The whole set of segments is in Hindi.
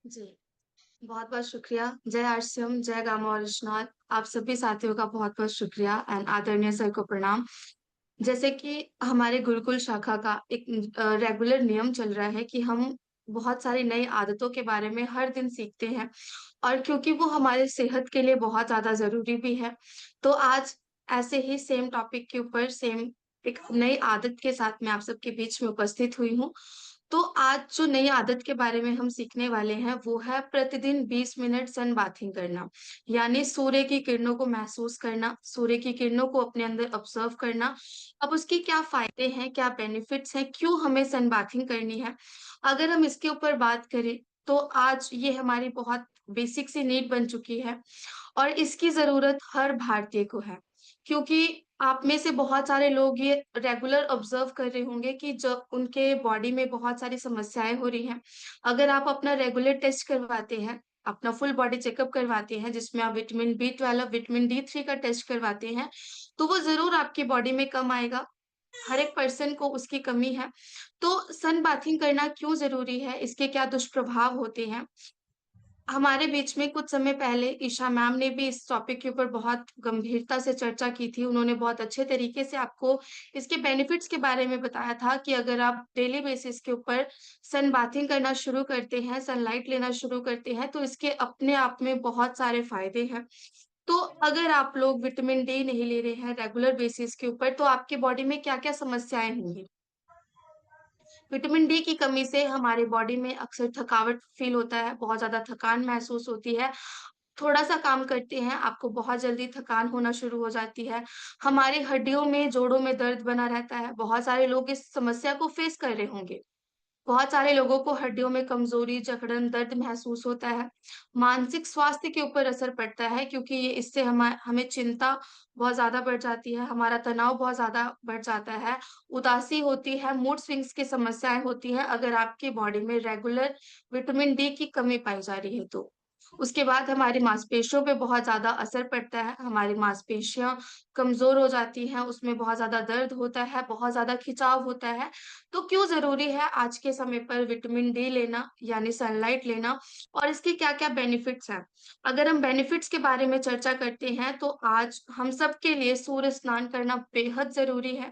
जी, बहुत-बहुत शुक्रिया। जय आरसीएम, जय गामा ओरिजिनल। आप सभी साथियों का बहुत-बहुत शुक्रिया एंड आदरणीय सर को प्रणाम। जैसे कि हमारे गुरुकुल शाखा का एक रेगुलर नियम चल रहा है कि हम बहुत सारी नई आदतों के बारे में हर दिन सीखते हैं और क्योंकि वो हमारे सेहत के लिए बहुत ज़्यादा ज़रूरी भी है, तो आज ऐसे ही सेम टॉपिक के ऊपर सेम एक नई आदत के साथ मैं आप सबके बीच में उपस्थित हुई हूँ। तो आज जो नई आदत के बारे में हम सीखने वाले हैं, वो है प्रतिदिन 20 मिनट सन बाथिंग करना। यानी सूर्य की किरणों को महसूस करना, सूर्य की किरणों को अपने अंदर ऑब्ज़र्व करना। अब उसके क्या फ़ायदे हैं, क्या बेनिफिट्स हैं, क्यों हमें सन बाथिंग करनी है? अगर हम इसके ऊपर बात करें, तो आज ये हमारी बहुत बेसिक सी नीड बन चुकी है और इसकी ज़रूरत हर भारतीय को है। क्योंकि आप में से बहुत सारे लोग ये रेगुलर ऑब्ज़र्व कर रहे होंगे कि जब उनके बॉडी में बहुत सारी समस्याएँ हो रही हैं। अगर आप अपना रेगुलर टेस्ट करवाते हैं, अपना फुल बॉडी चेकअप करवाते हैं, जिसमें आप विटामिन बी 12, विटामिन डी 3 का टेस्ट करवाते हैं, तो वो ज़रूर आपकी बॉडी में कम आएगा। हर एक पर्सन को उसकी कमी है। तो सन बाथिंग करना क्यों ज़रूरी है? इसके क्या दुष्प्रभाव होते हैं? हमारे बीच में कुछ समय पहले ईशा मैम ने भी इस टॉपिक के ऊपर बहुत गंभीरता से चर्चा की थी। उन्होंने बहुत अच्छे तरीके से आपको इसके बेनिफिट्स के बारे में बताया था कि अगर आप डेली बेसिस के ऊपर सन बाथिंग करना शुरू करते हैं, सनलाइट लेना शुरू करते हैं, तो इसके अपने आप में बहुत सारे फ़ायदे हैं। तो अगर आप लोग विटामिन डी नहीं ले रहे हैं रेगुलर बेसिस के ऊपर, तो आपकी बॉडी में क्या-क्या समस्याएँ होंगी? विटामिन डी की कमी से हमारी बॉडी में अक्सर थकावट फ़ील होता है, बहुत ज़्यादा थकान महसूस होती है। थोड़ा-सा काम करते हैं, आपको बहुत जल्दी थकान होना शुरू हो जाती है। हमारी हड्डियों में, जोड़ों में दर्द बना रहता है। बहुत सारे लोग इस समस्या को फ़ेस कर रहे होंगे। बहुत सारे लोगों को हड्डियों में कमज़ोरी, जकड़न, दर्द महसूस होता है। मानसिक स्वास्थ्य के ऊपर असर पड़ता है क्योंकि ये इससे हमें चिंता बहुत ज़्यादा बढ़ जाती है, हमारा तनाव बहुत ज़्यादा बढ़ जाता है, उदासी होती है, मूड स्विंग्स की समस्याएँ होती हैं अगर आपकी बॉडी में रेगुलर विटामिन डी की कमी पाई जा रही है तो। उसके बाद हमारी मांसपेशियों पे बहुत ज़्यादा असर पड़ता है, हमारी मांसपेशियाँ कमज़ोर हो जाती हैं, उसमें बहुत ज़्यादा दर्द होता है, बहुत ज़्यादा खिंचाव होता है। तो क्यों ज़रूरी है आज के समय पर विटामिन डी लेना यानी सनलाइट लेना और इसके क्या-क्या बेनिफिट्स हैं? अगर हम बेनिफिट्स के बारे में चर्चा करते हैं तो आज हम सब के लिए सूर्य स्नान करना बेहद ज़रूरी है,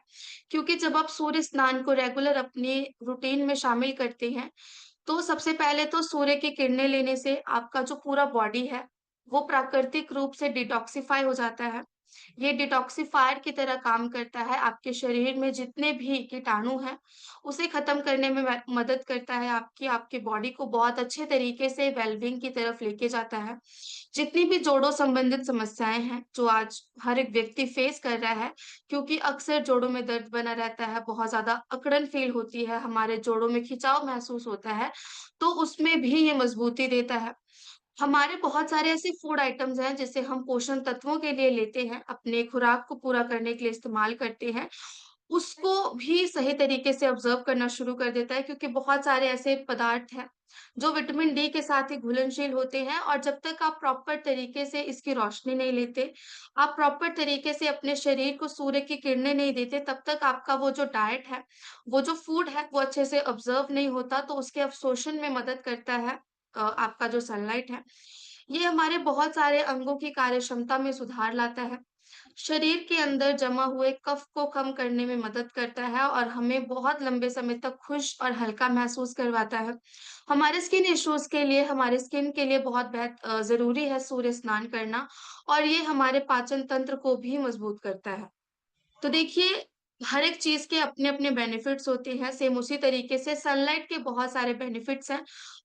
क्योंकि जब आप सूर्य स्नान को रेगुलर अपनी रूटीन में शामिल करते हैं, तो सबसे पहले तो सूर्य की किरणें लेने से आपका जो पूरा बॉडी है, वो प्राकृतिक रूप से डिटॉक्सिफ़ाई हो जाता है। ये डिटॉक्सिफ़ायर की तरह काम करता है, आपके शरीर में जितने भी कीटाणु हैं, उसे ख़त्म करने में मदद करता है आपकी बॉडी को बहुत अच्छे तरीके से वेल-बीइंग की तरफ लेके जाता है। जितनी भी जोड़ों संबंधित समस्याएँ हैं, जो आज हर एक व्यक्ति फ़ेस कर रहा है, क्योंकि अक्सर जोड़ों में दर्द बना रहता है, बहुत ज़्यादा अकड़न फ़ील होती है, हमारे जोड़ों में खिंचाव महसूस होता है, तो उसमें भी ये मज़बूती देता है। हमारे बहुत सारे ऐसे फूड आइटम्स हैं जिसे हम पोषण तत्वों के लिए लेते हैं, अपने खुराक को पूरा करने के लिए इस्तेमाल करते हैं। उसको भी सही तरीके से ऑब्ज़र्व करना शुरू कर देता है क्योंकि बहुत सारे ऐसे पदार्थ हैं, जो विटामिन डी के साथ ही घुलनशील होते हैं और जब तक आप प्रॉपर तरीके से इसकी रोशनी नहीं लेते, आप प्रॉपर तरीके से अपने शरीर को सूर्य की किरणें नहीं देते, तब तक आपका वो जो डाइट है, वो जो फूड है, वो अच्छे से ऑब्ज़र्व नहीं होता, तो उसके अवशोषण में मदद करता है आपका जो सनलाइट है। ये हमारे बहुत सारे अंगों की कार्यक्षमता में सुधार लाता है। शरीर के अंदर जमा हुए कफ को कम करने में मदद करता है और हमें बहुत लंबे समय तक खुश और हल्का महसूस करवाता है। हमारे स्किन इश्यूज़ के लिए, हमारे स्किन के लिए बहुत ज़रूरी है सूर्य स्नान करना और ये हमारे पाचन तंत्र को भी मजबूत करता है। तो देखिए, हर एक चीज़ के अपने-अपने बेनिफिट्स होते हैं, सेम उसी तरीके से सनलाइट के बहुत सारे बेनिफिट्स हैं।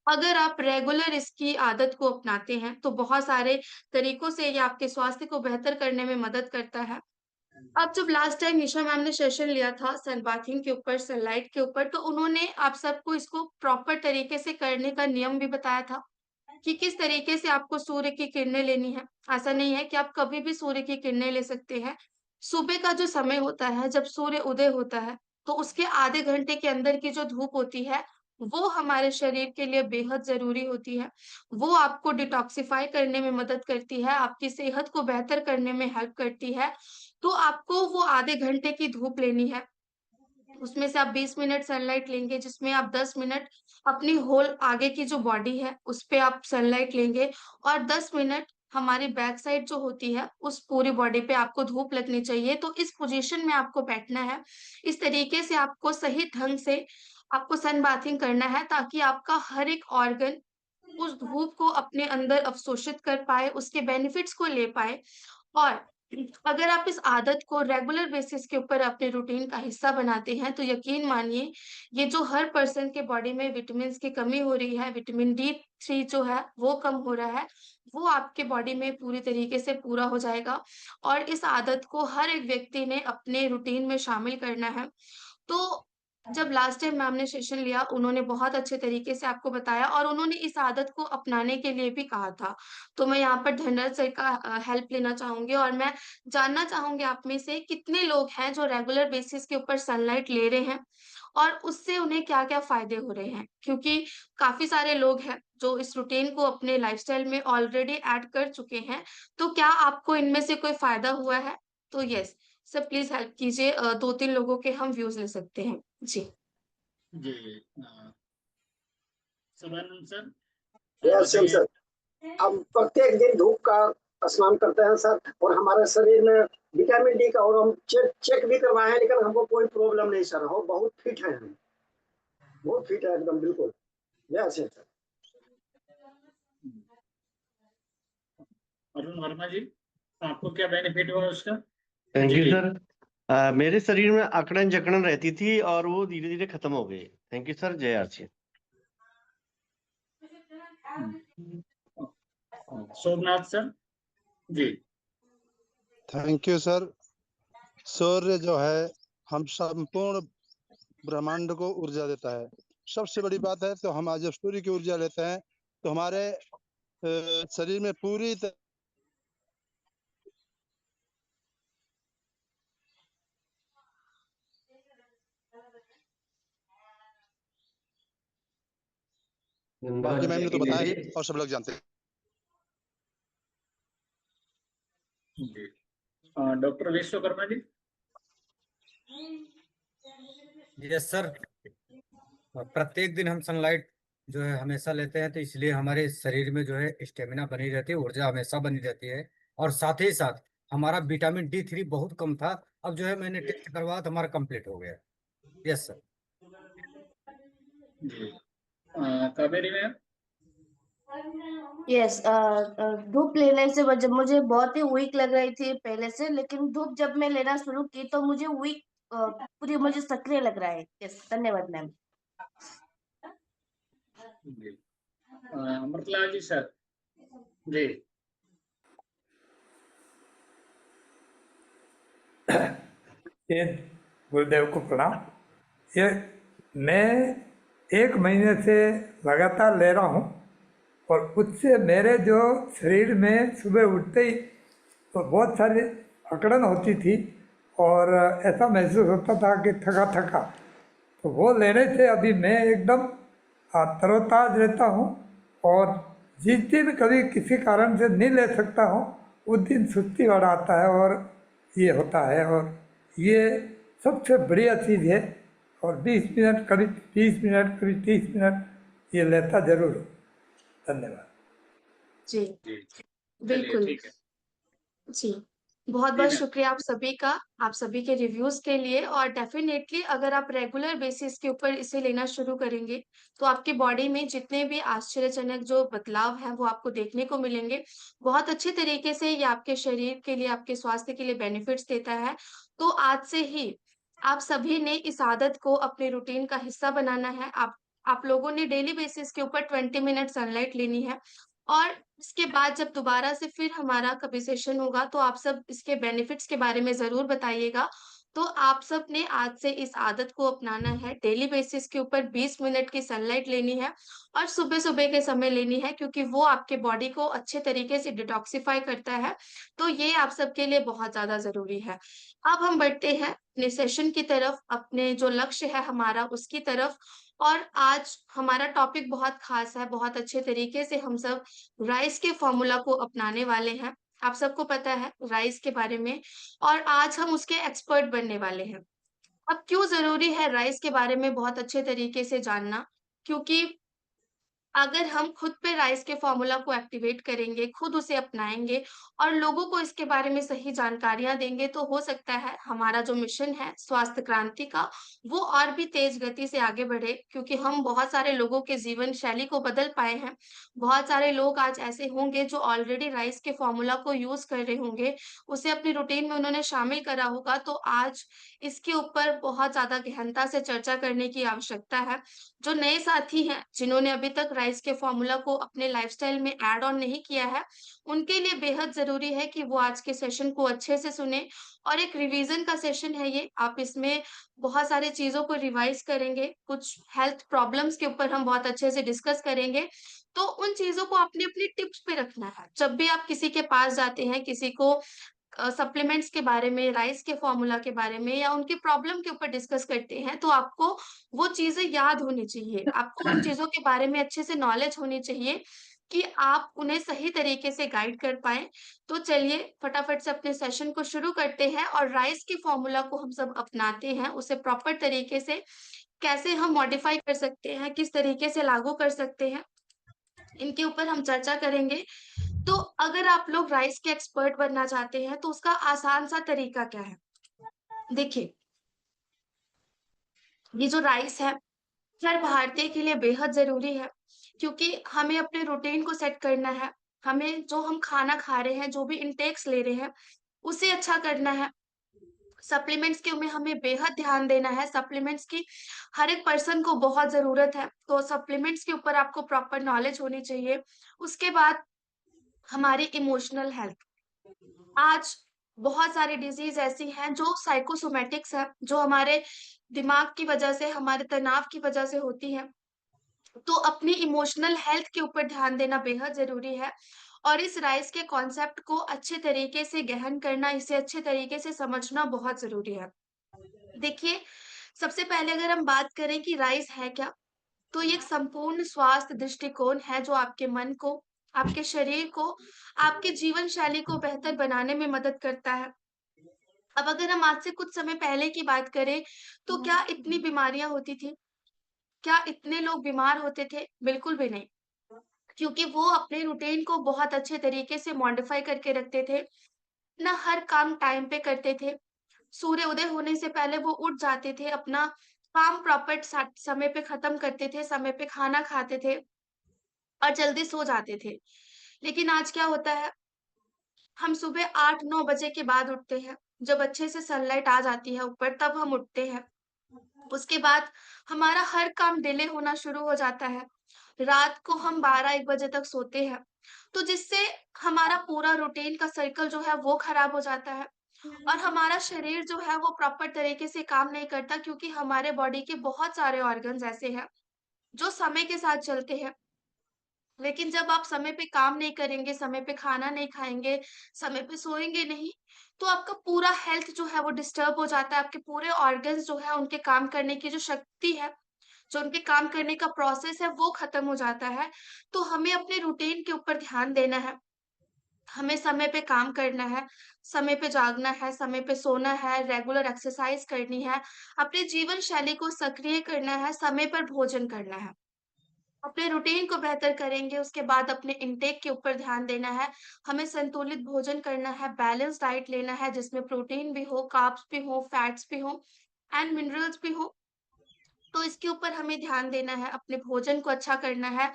अगर आप रेगुलर इसकी आदत को अपनाते हैं, तो बहुत सारे तरीकों से ये आपके स्वास्थ्य को बेहतर करने में मदद करता है। अब जब लास्ट टाइम निशा मैम ने सेशन लिया था सन बाथिंग के ऊपर, सनलाइट के ऊपर, तो उन्होंने आप सबको इसको प्रॉपर तरीके से करने का नियम भी बताया था, कि किस तरीके से आपको सूर्य की किरणें लेनी है। ऐसा नहीं है कि आप कभी भी सूर्य की किरणें ले सकते हैं। सुबह का जो समय होता है, जब सूर्य उदय होता है, तो उसके आधे घंटे के अंदर की जो धूप होती है, वो हमारे शरीर के लिए बेहद ज़रूरी होती है। वो आपको डिटॉक्सिफ़ाई करने में मदद करती है, आपकी सेहत को बेहतर करने में हेल्प करती है। तो आपको वो आधे घंटे की धूप लेनी है। उसमें से आप 20 मिनट सनलाइट लेंगे, जिसमें आप 10 मिनट अपनी होल आगे की जो बॉडी है उस पे आप सनलाइट लेंगे, और 10 मिनट हमारी बैक साइड जो होती है उस पूरी बॉडी पे आपको धूप लगनी चाहिए। तो इस पोजीशन में आपको बैठना है। इस तरीके से आपको सही ढंग से आपको सन बाथिंग करना है, ताकि आपका हर एक ऑर्गन उस धूप को अपने अंदर अवशोषित कर पाए, उसके बेनिफिट्स को ले पाए। और अगर आप इस आदत को रेगुलर बेसिस के ऊपर अपने रूटीन का हिस्सा बनाते हैं, तो यकीन मानिए ये जो हर पर्सन के बॉडी में विटामिन्स की कमी हो रही है, विटामिन डी 3 जो है वो कम हो रहा है, वो आपके बॉडी में पूरी तरीके से पूरा हो जाएगा। और इस आदत को हर एक व्यक्ति ने अपने रूटीन में शामिल करना है। तो जब लास्ट टाइम मैम ने सेशन लिया, उन्होंने बहुत अच्छे तरीके से आपको बताया, और उन्होंने इस आदत को अपनाने के लिए भी कहा था। तो मैं यहाँ पर धनराज सर का हेल्प लेना चाहूँगी, और मैं जानना चाहूँगी आप में से कितने लोग हैं जो रेगुलर बेसिस के ऊपर सनलाइट ले रहे हैं, और उससे उन्हें क्या-क्या फ़ायदे हो रहे हैं? क्योंकि काफ़ी सारे लोग हैं जो इस रूटीन को अपने लाइफ़स्टाइल में ऑलरेडी ऐड कर चुके हैं। तो क्या आपको इनमें से कोई फ़ायदा हुआ है? तो येस, सर प्लीज़ हेल्प कीजिए, 2-3 लोगों के हम व्यूज़ ले सकते हैं। जी। जी। सदानंद सर, यस बताइए। सर, हम प्रत्येक दिन धूप का स्नान करते हैं सर, और हमारे शरीर में विटामिन डी का, और हम चेक भी करवाए हैं, लेकिन हमको कोई प्रॉब्लम नहीं सर, हम बहुत फिट हैं, हम बहुत फिट है एकदम, बिल्कुल। Yes sir. अरुण वर्मा जी, आपको क्या बेनिफिट हुआ उसका? थैंक यू जी। सर। मेरे शरीर में अकड़न जकड़न रहती थी और वो धीरे धीरे खत्म हो गई। Thank you sir. जय RC. Somnath sir ji. Thank you sir. सूर्य जो है हम संपूर्ण ब्रह्मांड को ऊर्जा देता है। सबसे बड़ी बात है, तो हम आज जब सूर्य की ऊर्जा लेते हैं तो हमारे शरीर में पूरी बाकी मैम ने तो बताया ही और सब लोग जानते हैं। जी। Doctor Vishwakarma ji. Yes sir. प्रत्येक दिन हम सनलाइट जो है हमेशा लेते हैं, तो इसलिए हमारे शरीर में जो है स्टेमिना बनी रहती है, ऊर्जा हमेशा बनी रहती है। और साथ ही साथ हमारा विटामिन डी 3 बहुत कम था, अब जो है मैंने टेस्ट करवाया तो हमारा कंप्लीट हो गया। Yes sir. जी। कावेरी मैम। यस, धूप लेने से जब मुझे बहुत ही वीक लग रही थी पहले से, लेकिन धूप जब मैं लेना शुरू की तो मुझे वीक पूरी मुझे सक्रिय लग रहा है। यस, धन्यवाद मैम। जी। अमृतलाल जी सर जी। ये गुरुदेव को प्रणाम। ये मैं 1 महीने से लगातार ले रहा हूँ, और उससे मेरे जो शरीर में सुबह उठते ही तो बहुत सारी अकड़न होती थी, और ऐसा महसूस होता था कि थका थका। तो वो लेने से अभी मैं एकदम तरोताज रहता हूँ, और जिस दिन कभी किसी कारण से नहीं ले सकता हूँ उस दिन सुस्ती वाला आता है, और ये होता है। और ये सबसे बढ़िया चीज़ है। और 20 मिनट कभी 20 मिनट कभी 30 मिनट ये लेता जरूर हूँ। धन्यवाद जी, जी। बिल्कुल। ठीक है। जी, बहुत-बहुत शुक्रिया आप सभी का, आप सभी के रिव्यूज़ के लिए, और डेफ़िनेटली अगर आप रेगुलर बेसिस के ऊपर इसे लेना शुरू करेंगे, तो आपकी बॉडी में जितने भी आश्चर्यजनक जो बदलाव हैं, वो आपको देखने को मिलेंगे। बहुत अच्छे तरीके से ये आपके शरीर के लिए, आपके स्वास्थ्य के लिए बेनिफिट्स देता है। तो आज से ही आप सभी ने इस आदत को अपने रूटीन का हिस्सा बनाना है। आप लोगों ने डेली बेसिस के ऊपर 20 मिनट सनलाइट लेनी है, और इसके बाद जब दोबारा से फिर हमारा कभी सेशन होगा, तो आप सब इसके बेनिफिट्स के बारे में ज़रूर बताइएगा। तो आप सब ने आज से इस आदत को अपनाना है, डेली बेसिस के ऊपर 20 मिनट की सनलाइट लेनी है, और सुबह-सुबह के समय लेनी है, क्योंकि वो आपके बॉडी को अच्छे तरीके से डिटॉक्सिफ़ाई करता है। तो ये आप सबके लिए बहुत ज़्यादा ज़रूरी है। अब हम बढ़ते हैं अपने सेशन की तरफ, अपने जो लक्ष्य है हमारा उसकी तरफ। और आज हमारा टॉपिक बहुत ख़ास है, बहुत अच्छे तरीके से हम सब राइस के फ़ॉर्मूला को अपनाने वाले हैं। आप सबको पता है राइस के बारे में, और आज हम उसके एक्सपर्ट बनने वाले हैं। अब क्यों ज़रूरी है राइस के बारे में बहुत अच्छे तरीके से जानना? क्योंकि अगर हम खुद पे राइस के फ़ॉर्मूला को एक्टिवेट करेंगे, खुद उसे अपनाएँगे और लोगों को इसके बारे में सही जानकारियाँ देंगे, तो हो सकता है हमारा जो मिशन है स्वास्थ्य क्रांति का, वो और भी तेज़ गति से आगे बढ़े क्योंकि हम बहुत सारे लोगों के जीवन शैली को बदल पाए हैं। बहुत सारे लोग आज ऐसे होंगे जो ऑलरेडी राइस के फ़ॉर्मूला को यूज़ कर रहे होंगे, उसे अपनी रूटीन में उन्होंने शामिल करा होगा, तो आज इसके ऊपर बहुत ज़्यादा गहनता से चर्चा करने की आवश्यकता है। जो नए साथी हैं, जिन्होंने अभी तक राइस के फ़ॉर्मूला को अपने लाइफ़स्टाइल में ऐड ऑन नहीं किया है, उनके लिए बेहद ज़रूरी है कि वो आज के सेशन को अच्छे से सुनें और एक रिवीज़न का सेशन है ये। आप इसमें बहुत सारी चीज़ों को रिवाइज़ करेंगे, कुछ हेल्थ प्रॉब्लम्स के ऊपर हम बहुत अच्छे से डिस्कस करेंगे। तो उन चीज़ों को अपनी-अपनी टिप्स पे रखना है। जब भी आप किसी के पास जाते हैं, किसी को सप्लीमेंट्स के बारे में, राइस के फ़ॉर्मूला के बारे में या उनकी प्रॉब्लम के ऊपर डिस्कस करते हैं, तो आपको वो चीज़ें याद होनी चाहिए। आपको उन चीज़ों के बारे में अच्छे से नॉलेज होनी चाहिए कि आप उन्हें सही तरीके से गाइड कर पाएँ। तो चलिए फटाफट से अपने सेशन को शुरू करते हैं और राइस के फ़ॉर्मूला को हम सब अपनाते हैं, उसे प्रॉपर तरीके से कैसे हम मॉडिफ़ाई कर सकते हैं, किस तरीके से लागू कर सकते हैं, इनके ऊपर हम चर्चा करेंगे। तो अगर आप लोग राइस के एक्सपर्ट बनना चाहते हैं, तो उसका आसान-सा तरीका क्या है? देखिए, ये जो राइस है, हर भारतीय के लिए बेहद ज़रूरी है, क्योंकि हमें अपने रूटीन को सेट करना है। हमें जो हम खाना खा रहे हैं, जो भी इंटेक्स ले रहे हैं, उसे अच्छा करना है। सप्लीमेंट्स के में हमें बेहद ध्यान देना है, सप्लीमेंट्स की हर एक पर्सन को बहुत ज़रूरत है, तो सप्लीमेंट्स के ऊपर आपको प्रॉपर नॉलेज होनी चाहिए। उसके बाद हमारी इमोशनल हेल्थ। आज बहुत सारी डिज़ीज़ ऐसी हैं जो साइकोसोमैटिक्स हैं, जो हमारे दिमाग की वजह से, हमारे तनाव की वजह से होती हैं। तो अपनी इमोशनल हेल्थ के ऊपर ध्यान देना बेहद ज़रूरी है और इस राइज़ के कॉन्सेप्ट को अच्छे तरीके से गहन करना, इसे अच्छे तरीके से समझना बहुत ज़रूरी है। देखिए, सबसे पहले अगर हम बात करें कि राइज़ है क्या? तो ये एक संपूर्ण स्वास्थ्य दृष्टिकोण है जो आपके मन को, आपके शरीर को, आपके जीवन शैली को बेहतर बनाने में मदद करता है। अब अगर हम आज से कुछ समय पहले की बात करें, तो क्या इतनी बीमारियाँ होती थी? क्या इतने लोग बीमार होते थे? बिल्कुल भी नहीं, क्योंकि वो अपने रूटीन को बहुत अच्छे तरीके से मॉडिफ़ाई करके रखते थे, अपना हर काम टाइम पे करते थे। सूर्य उदय होने से पहले वो उठ जाते थे, अपना काम प्रॉपर समय पे खत्म करते थे, समय पे खाना खाते थे और जल्दी सो जाते थे। लेकिन आज क्या होता है, हम सुबह 8-9 बजे के बाद उठते हैं। जब अच्छे से सनलाइट आ जाती है ऊपर तब हम उठते हैं। उसके बाद हमारा हर काम डिले होना शुरू हो जाता है। रात को हम 12-1 बजे तक सोते हैं। तो जिससे हमारा पूरा रूटीन का सर्कल जो है वो खराब हो जाता है और हमारा शरीर जो है वो प्रॉपर तरीके से काम नहीं करता क्योंकि हमारे बॉडी के बहुत सारे ऑर्गन्स ऐसे हैं, जो समय के साथ चलते हैं। लेकिन जब आप समय पे काम नहीं करेंगे, समय पे खाना नहीं खाएँगे, समय पे सोएँगे नहीं, तो आपका पूरा हेल्थ जो है वो डिस्टर्ब हो जाता है, आपके पूरे ऑर्गन्स जो है उनके काम करने की जो शक्ति है, जो उनके काम करने का प्रोसेस है वो खत्म हो जाता है। तो हमें अपने रूटीन के ऊपर ध्यान देना है, हमें समय पे काम करना है, समय पे जागना है, समय पे सोना है, रेगुलर एक्सरसाइज़ करनी है, अपने जीवन शैली को सक्रिय करना है, समय पर भोजन करना है। अपने रूटीन को बेहतर करेंगे, उसके बाद अपने इंटेक के ऊपर ध्यान देना है। हमें संतुलित भोजन करना है, बैलेंस डाइट लेना है जिसमें प्रोटीन भी हो, कार्ब्स भी हो, फैट्स भी हो एंड मिनरल्स भी हो। तो इसके ऊपर हमें ध्यान देना है, अपने भोजन को अच्छा करना है।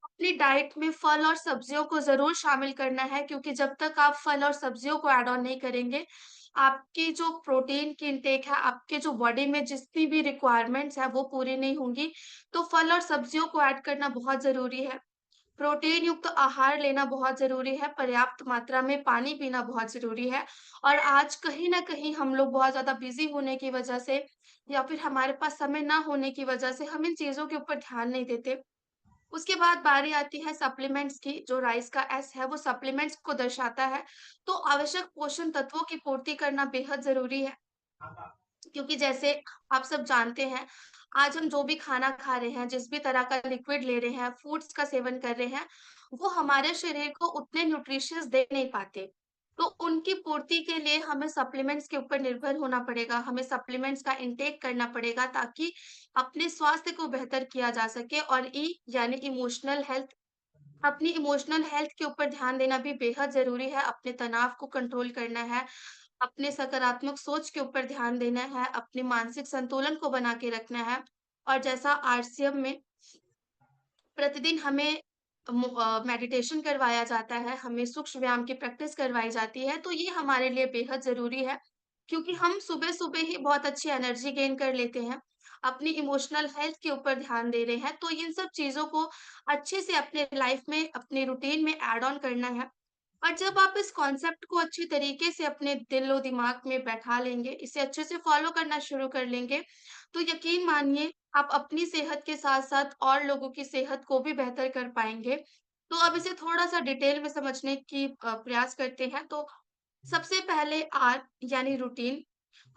अपनी डाइट में फल और सब्जियों को ज़रूर शामिल करना है क्योंकि जब तक आप फल और सब्जियों को ऐड ऑन नहीं करेंगे, आपकी जो प्रोटीन की इंटेक है, आपके जो बॉडी में जितनी भी रिक्वायरमेंट्स हैं, वो पूरी नहीं होंगी। तो फल और सब्जियों को ऐड करना बहुत ज़रूरी है। प्रोटीन युक्त आहार लेना बहुत ज़रूरी है, पर्याप्त मात्रा में पानी पीना बहुत ज़रूरी है और आज कहीं न कहीं हम लोग बहुत ज़्यादा बिज़ी होने की वजह से या फिर हमारे पास समय ना होने की वजह से हम इन चीज़ों के ऊपर ध्यान नहीं देते। उसके बाद बारी आती है सप्लीमेंट्स की, जो राइस का एस है वो सप्लीमेंट्स को दर्शाता है, तो आवश्यक पोषण तत्वों की पूर्ति करना बेहद ज़रूरी है। क्योंकि जैसे आप सब जानते हैं, आज हम जो भी खाना खा रहे हैं, जिस भी तरह का लिक्विड ले रहे हैं, फूड्स का सेवन कर रहे हैं, वो हमारे शरीर को उतने न्यूट्रिशियस दे नहीं पाते। तो उनकी पूर्ति के लिए हमें सप्लीमेंट्स के ऊपर निर्भर होना पड़ेगा, हमें सप्लीमेंट्स का इंटेक करना पड़ेगा ताकि अपने स्वास्थ्य को बेहतर किया जा सके। और यानी इमोशनल हेल्थ, अपनी इमोशनल हेल्थ के ऊपर ध्यान देना भी बेहद ज़रूरी है, अपने तनाव को कंट्रोल करना है, अपने सकारात्मक सोच के ऊपर ध्यान देना है, अपने मानसिक संतुलन को बना के रखना है। और जैसा आरसीएम में प्रतिदिन हमें मेडिटेशन करवाया जाता है, हमें सूक्ष्म व्यायाम की प्रैक्टिस करवाई जाती है, तो ये हमारे लिए बेहद ज़रूरी है, क्योंकि हम सुबह-सुबह ही बहुत अच्छी एनर्जी गेन कर लेते हैं, अपनी इमोशनल हेल्थ के ऊपर ध्यान दे रहे हैं, तो इन सब चीज़ों को अच्छे से अपने लाइफ में, अपने रूटीन में ऐड ऑन करना है। और जब आप इस कॉन्सेप्ट को अच्छी तरीके से अपने दिलो-दिमाग में बैठा लेंगे, इसे अच्छे से फ़ॉलो करना शुरू कर लेंगे, तो यकीन मानिए आप अपनी सेहत के साथ-साथ और लोगों की सेहत को भी बेहतर कर पाएँगे। तो अब इसे थोड़ा-सा डिटेल में समझने की प्रयास करते हैं। तो सबसे पहले यानी रूटीन,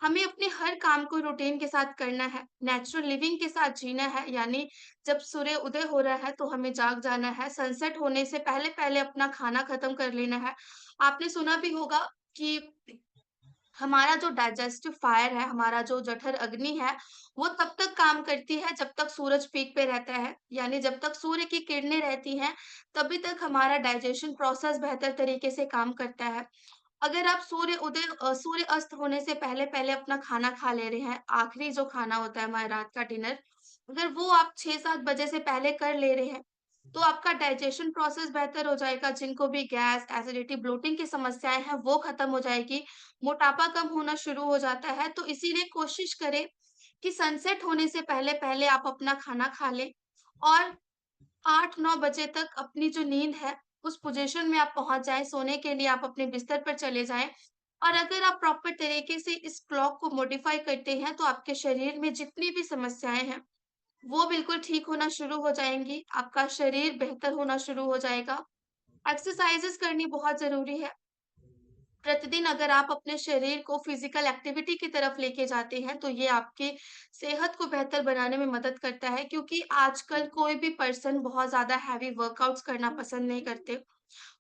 हमें अपने हर काम को रूटीन के साथ करना है, नेचुरल लिविंग के साथ जीना है, यानी जब सूर्य उदय हो रहा है तो हमें जाग जाना है, सनसेट होने से पहले-पहले अपना खाना खत्म कर लेना है। आपने सुना भी होगा कि हमारा जो डाइजेस्टिव फायर है, हमारा जो जठर अग्नि है, वो तब तक काम करती है जब तक सूरज पीक पे रहता है, यानी जब तक सूर्य की किरणें रहती हैं, तभी तक हमारा डाइजेशन प्रोसेस बेहतर तरीके से काम करता है। अगर आप सूर्य अस्त होने से पहले-पहले अपना खाना खा ले रहे हैं, आखिरी जो खाना होता है हमारा रात का डिनर, अगर वो आप 6-7 बजे से पहले कर ले रहे हैं, तो आपका डाइजेशन प्रोसेस बेहतर हो जाएगा, जिनको भी गैस, एसिडिटी, ब्लोटिंग की समस्याएँ हैं, वो खत्म हो जाएगी, मोटापा कम होना शुरू हो जाता है। तो इसीलिए कोशिश करें कि सनसेट होने से पहले-पहले आप अपना खाना खा लें और 8-9 बजे तक अपनी जो नींद है, उस पोज़ीशन में आप पहुँच जाएँ, सोने के लिए आप अपने बिस्तर पर चले जाएँ। और अगर आप प्रॉपर तरीके से इस क्लॉक को मॉडिफ़ाई करते हैं, तो आपके शरीर में जितनी भी समस्याएँ हैं, वो बिल्कुल ठीक होना शुरू हो जाएँगी, आपका शरीर बेहतर होना शुरू हो जाएगा। एक्सरसाइज़ेज़ करनी बहुत ज़रूरी है। प्रतिदिन अगर आप अपने शरीर को फिजिकल एक्टिविटी की तरफ लेके जाते हैं, तो ये आपकी सेहत को बेहतर बनाने में मदद करता है, क्योंकि आजकल कोई भी पर्सन बहुत ज़्यादा हैवी वर्कआउट्स करना पसंद नहीं करते।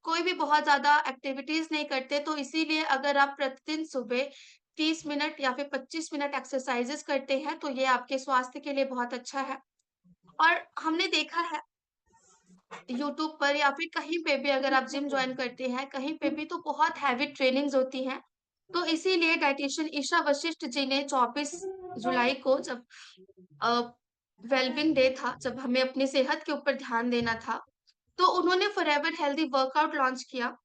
कोई भी बहुत ज़्यादा एक्टिविटीज़ नहीं करते, तो इसीलिए अगर आप प्रतिदिन सुबह 30 मिनट या फिर 25 मिनट एक्सरसाइज़ेज़ करते हैं, तो ये आपके स्वास्थ्य के लिए बहुत अच्छा है। और हमने देखा है यूट्यूब पर या फिर कहीं पे भी अगर आप जिम जॉइन करते हैं, कहीं पे भी तो बहुत हैवी ट्रेनिंग्स होती हैं। तो इसीलिए डायटीशियन ईशा वशिष्ठ जी ने 24 जुलाई को जब अ, वेलबींग डे था, जब हमें अपनी सेहत के ऊपर ध्यान देना था, तो उन्होंने फॉरएवर हेल्दी वर्कआउट लॉन्च किया।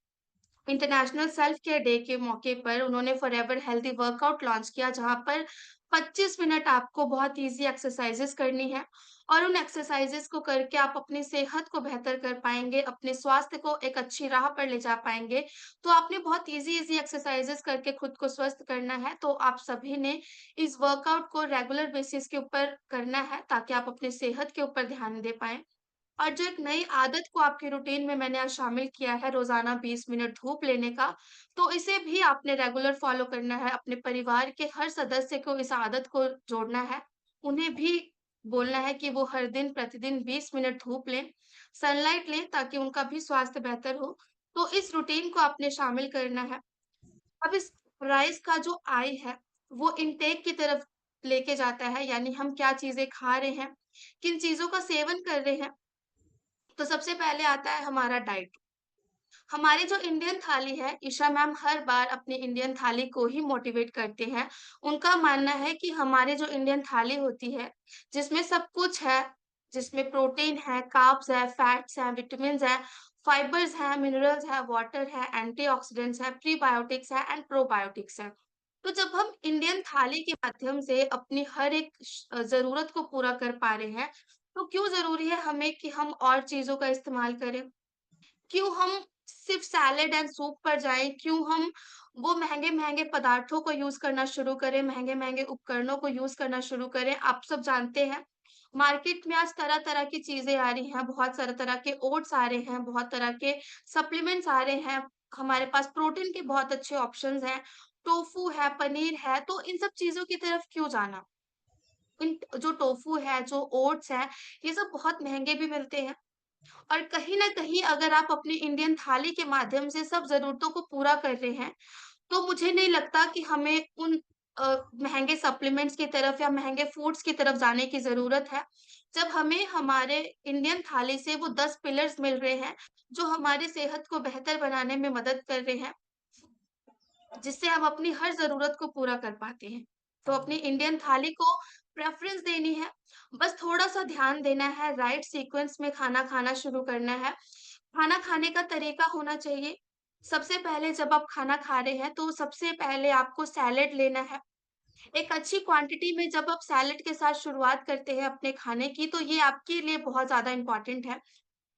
इंटरनेशनल सेल्फ केयर डे के मौके पर उन्होंने फॉरएवर हेल्दी वर्कआउट लॉन्च किया, जहाँ पर 25 मिनट आपको बहुत ईज़ी एक्सरसाइज़ेज़ करनी है और उन एक्सरसाइज़ेज़ को करके आप अपनी सेहत को बेहतर कर पाएँगे, अपने स्वास्थ्य को एक अच्छी राह पर ले जा पाएँगे। तो आपने बहुत ईज़ी एक्सरसाइज़ेज़ करके खुद को स्वस्थ करना है, तो आप सभी ने इस वर्कआउट को रेगुलर बेसिस के ऊपर करना है, ताकि आप अपनी सेहत के ऊपर ध्यान दे पाएँ। और जो एक नई आदत को आपके रूटीन में मैंने आज शामिल किया है रोज़ाना 20 मिनट धूप लेने का, तो इसे भी आपने रेगुलर फ़ॉलो करना है। अपने परिवार के हर सदस्य को इस आदत को जोड़ना है। उन्हें भी बोलना है कि वो हर दिन प्रतिदिन 20 मिनट धूप लें, सनलाइट लें ताकि उनका भी स्वास्थ्य बेहतर हो। तो इस रूटीन को आपने शामिल करना है। अब इस राइस का जो आय है, वो इनटेक की तरफ लेके जाता है, यानी हम क्या चीज़ें खा रहे हैं, किन चीज़ों का सेवन कर रहे हैं। तो सबसे पहले आता है हमारा डाइट। हमारी जो इंडियन थाली है, ईशा मैम हर बार अपनी इंडियन थाली को ही मोटिवेट करते हैं। उनका मानना है कि हमारी जो इंडियन थाली होती है, जिसमें सब कुछ है, जिसमें प्रोटीन है, कार्ब्स है, फैट्स हैं, विटामिन्स हैं, फाइबर्स हैं, मिनरल्स हैं, वाटर है, एंटीऑक्सीडेंट्स हैं, प्रीबायोटिक्स हैं एंड प्रोबायोटिक्स हैं। तो जब हम इंडियन थाली के माध्यम से अपनी हर एक ज़रूरत को पूरा कर पा रहे हैं, तो क्यों ज़रूरी है हमें कि हम और चीज़ों का इस्तेमाल करें? क्यों हम सिर्फ़ सैलेड एंड सूप पर जाएँ? क्यों हम वो महँगे-महँगे पदार्थों को यूज़ करना शुरू करें, महँगे-महँगे उपकरणों को यूज़ करना शुरू करें? आप सब जानते हैं, मार्केट में आज तरह-तरह की चीज़ें आ रही हैं, बहुत सारे तरह के ओट्स आ रहे हैं, बहुत तरह के सप्लीमेंट्स आ रहे हैं, हमारे पास प्रोटीन के बहुत अच्छे ऑप्शंस हैं, टोफू है, पनीर है, तो इन सब चीज़ों की तरफ क्यों जाना? इन जो टोफू है, जो ओट्स हैं, ये सब बहुत महँगे भी मिलते हैं। और कहीं न कहीं अगर आप अपनी इंडियन थाली के माध्यम से सब ज़रूरतों को पूरा कर रहे हैं, तो मुझे नहीं लगता कि हमें उन महँगे सप्लीमेंट्स की तरफ या महँगे फूड्स की तरफ जाने की ज़रूरत है। जब हमें हमारे इंडियन थाली से वो 10 पिलर्स मिल रहे हैं, जो हमारी सेहत को बेहतर बनाने में मदद कर रहे हैं, जिससे हम अपनी हर ज़रूरत को पूरा कर पाते हैं। तो अपनी इंडियन थाली को प्रेफ़रेंस देनी है, बस थोड़ा-सा ध्यान देना है, राइट सीक्वेंस में खाना खाना शुरू करना है। खाना खाने का तरीका होना चाहिए। सबसे पहले जब आप खाना खा रहे हैं, तो सबसे पहले आपको सैलेड लेना है। एक अच्छी क्वांटिटी में जब आप सैलेड के साथ शुरुआत करते हैं अपने खाने की, तो ये आपके लिए बहुत ज़्यादा इम्पोर्टेंट है।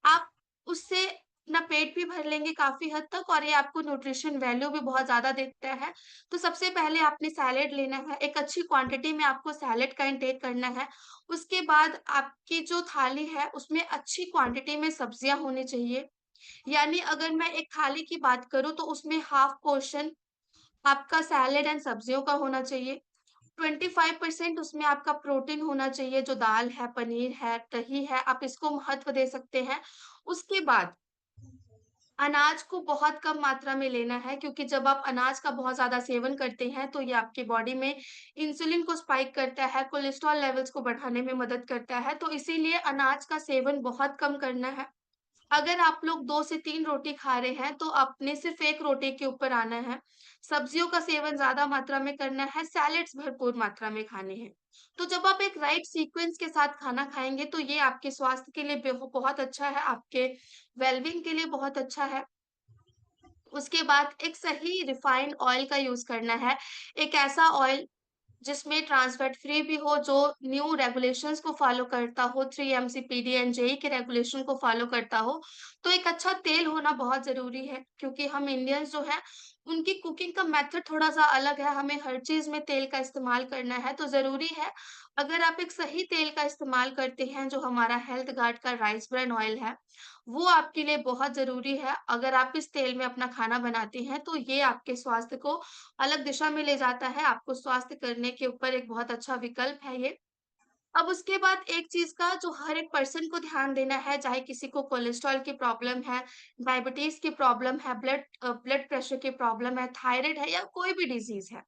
आप उससे अपना पेट भी भर लेंगे काफ़ी हद तक और ये आपको न्यूट्रिशन वैल्यू भी बहुत ज़्यादा देता है। तो सबसे पहले आपने सैलेड लेना है, एक अच्छी क्वांटिटी में आपको सैलेड का इंटेक करना है। उसके बाद आपकी जो थाली है, उसमें अच्छी क्वांटिटी में सब्जियाँ होनी चाहिए। यानी अगर मैं एक थाली की बात करूँ तो उसमें हाफ पोर्शन आपका सैलेड एंड सब्जियों का होना चाहिए। 25% उसमें आपका प्रोटीन होना चाहिए, जो दाल है, पनीर है, दही है, आप इसको महत्व दे सकते हैं। उसके बाद अनाज को बहुत कम मात्रा में लेना है क्योंकि जब आप अनाज का बहुत ज़्यादा सेवन करते हैं, तो ये आपकी बॉडी में इंसुलिन को स्पाइक करता है, कोलेस्ट्रॉल लेवल्स को बढ़ाने में मदद करता है, तो इसीलिए अनाज का सेवन बहुत कम करना है। अगर आप लोग 2 से 3 रोटी खा रहे हैं, तो आपने सिर्फ़ 1 रोटी के ऊपर आना है। सब्जियों का सेवन ज़्यादा मात्रा में करना है, सैलेड्स भरपूर मात्रा में खाने हैं। तो जब आप एक राइट सीक्वेंस के साथ खाना खाएँगे, तो ये आपके स्वास्थ्य के लिए बहुत अच्छा है, आपके वेल-बीइंग के लिए बहुत अच्छा है। उसके बाद एक सही रिफाइंड ऑयल का यूज़ करना है। एक ऐसा ऑयल जिसमें ट्रांस फैट फ्री भी हो, जो न्यू रेगुलेशंस को फ़ॉलो करता हो, 3-MCPD एंड जेई के रेगुलेशन को फ़ॉलो करता हो। तो एक अच्छा तेल होना बहुत ज़रूरी है, क्योंकि हम इंडियंस जो हैं, उनकी कुकिंग का मेथड थोड़ा-सा अलग है, हमें हर चीज़ में तेल का इस्तेमाल करना है, तो ज़रूरी है, अगर आप एक सही तेल का इस्तेमाल करते हैं, जो हमारा हेल्थ गार्ड का राइस ब्रान ऑयल है, वो आपके लिए बहुत ज़रूरी है। अगर आप इस तेल में अपना खाना बनाते हैं, तो ये आपके स्वास्थ्य को अलग दिशा में ले जाता है, आपको स्वास्थ्य करने के ऊपर एक बहुत अच्छा विकल्प है ये। अब उसके बाद एक चीज़ का जो हर एक पर्सन को ध्यान देना है, चाहे किसी को कोलेस्ट्रॉल की प्रॉब्लम है, डायबिटीज़ की प्रॉब्लम है, ब्लड प्रेशर की प्रॉब्लम है, थायराइड है या कोई भी डिज़ीज़ है।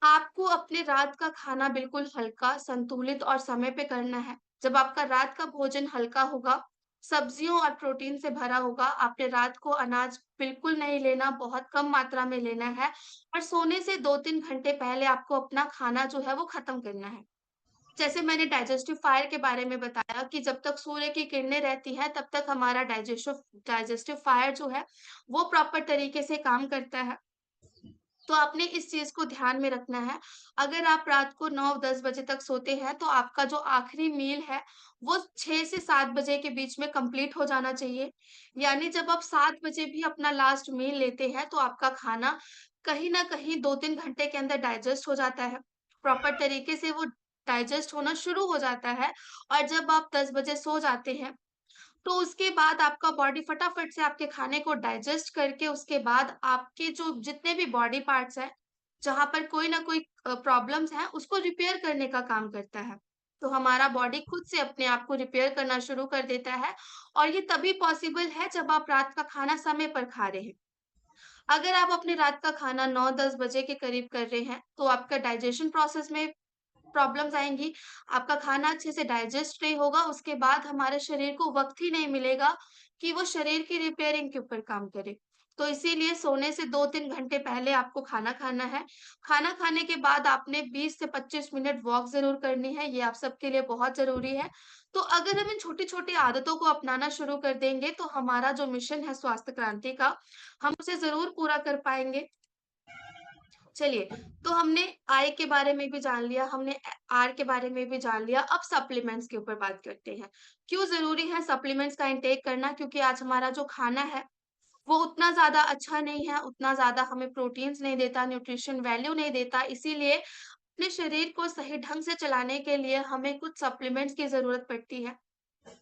आपको अपने रात का खाना बिल्कुल हल्का, संतुलित और समय पे करना है। जब आपका रात का भोजन हल्का होगा, सब्जियों और प्रोटीन से भरा होगा, आपने रात को अनाज बिल्कुल नहीं लेना, बहुत कम मात्रा में लेना है और सोने से 2-3 घंटे पहले आपको अपना खाना जो है वो खत्म करना है। जैसे मैंने डाइजेस्टिव फायर के बारे में बताया कि जब तक सूर्य की किरणें रहती हैं, तब तक हमारा डाइजेस्टिव फायर जो है, वो प्रॉपर तरीके से काम करता है। तो आपने इस चीज़ को ध्यान में रखना है। अगर आप रात को 9-10 बजे तक सोते हैं, तो आपका जो आखिरी मील है, वो 6 से 7 बजे के बीच में कंप्लीट हो जाना चाहिए। यानी जब आप 7 बजे भी अपना लास्ट मील लेते हैं, तो आपका खाना कहीं न कहीं 2-3 घंटे के अंदर डाइजेस्ट हो जाता है। प्रॉपर तरीके से वो डाइजेस्ट होना शुरू हो जाता है और जब आप 10 बजे सो जाते हैं, तो उसके बाद आपका बॉडी फटाफट से आपके खाने को डाइजेस्ट करके उसके बाद आपके जो जितने भी बॉडी पार्ट्स हैं, जहाँ पर कोई ना कोई प्रॉब्लम्स हैं, उसको रिपेयर करने का काम करता है। तो हमारा बॉडी खुद से अपने आप को रिपेयर करना शुरू कर देता है और ये तभी पॉसिबल है जब आप रात का खाना समय पर खा रहे हैं। अगर आप अपने रात का खाना 9-10 बजे के करीब कर रहे हैं, तो आपका डाइजेशन प्रोसेस में प्रॉब्लम्स आएँगी, आपका खाना अच्छे से डाइजेस्ट नहीं होगा, उसके बाद हमारे शरीर को वक़्त ही नहीं मिलेगा कि वो शरीर की रिपेयरिंग के ऊपर काम करे। तो इसीलिए सोने से 2-3 घंटे पहले आपको खाना खाना है। खाना खाने के बाद आपने 20 से 25 मिनट वॉक ज़रूर करनी है, ये आप सबके लिए बहुत ज़रूरी है। तो अगर हम इन छोटी-छोटी आदतों को अपनाना शुरू कर देंगे, तो हमारा जो मिशन है स्वास्थ्य क्रांति का, हम उसे ज़रूर पूरा कर पाएँगे। चलिए, तो हमने आई के बारे में भी जान लिया, हमने आर के बारे में भी जान लिया, अब सप्लीमेंट्स के ऊपर बात करते हैं। क्यों ज़रूरी है सप्लीमेंट्स का इंटेक करना? क्योंकि आज हमारा जो खाना है, वो उतना ज़्यादा अच्छा नहीं है, उतना ज़्यादा हमें प्रोटीन्स नहीं देता, न्यूट्रिशन वैल्यू नहीं देता, इसीलिए अपने शरीर को सही ढंग से चलाने के लिए हमें कुछ सप्लीमेंट्स की ज़रूरत पड़ती है।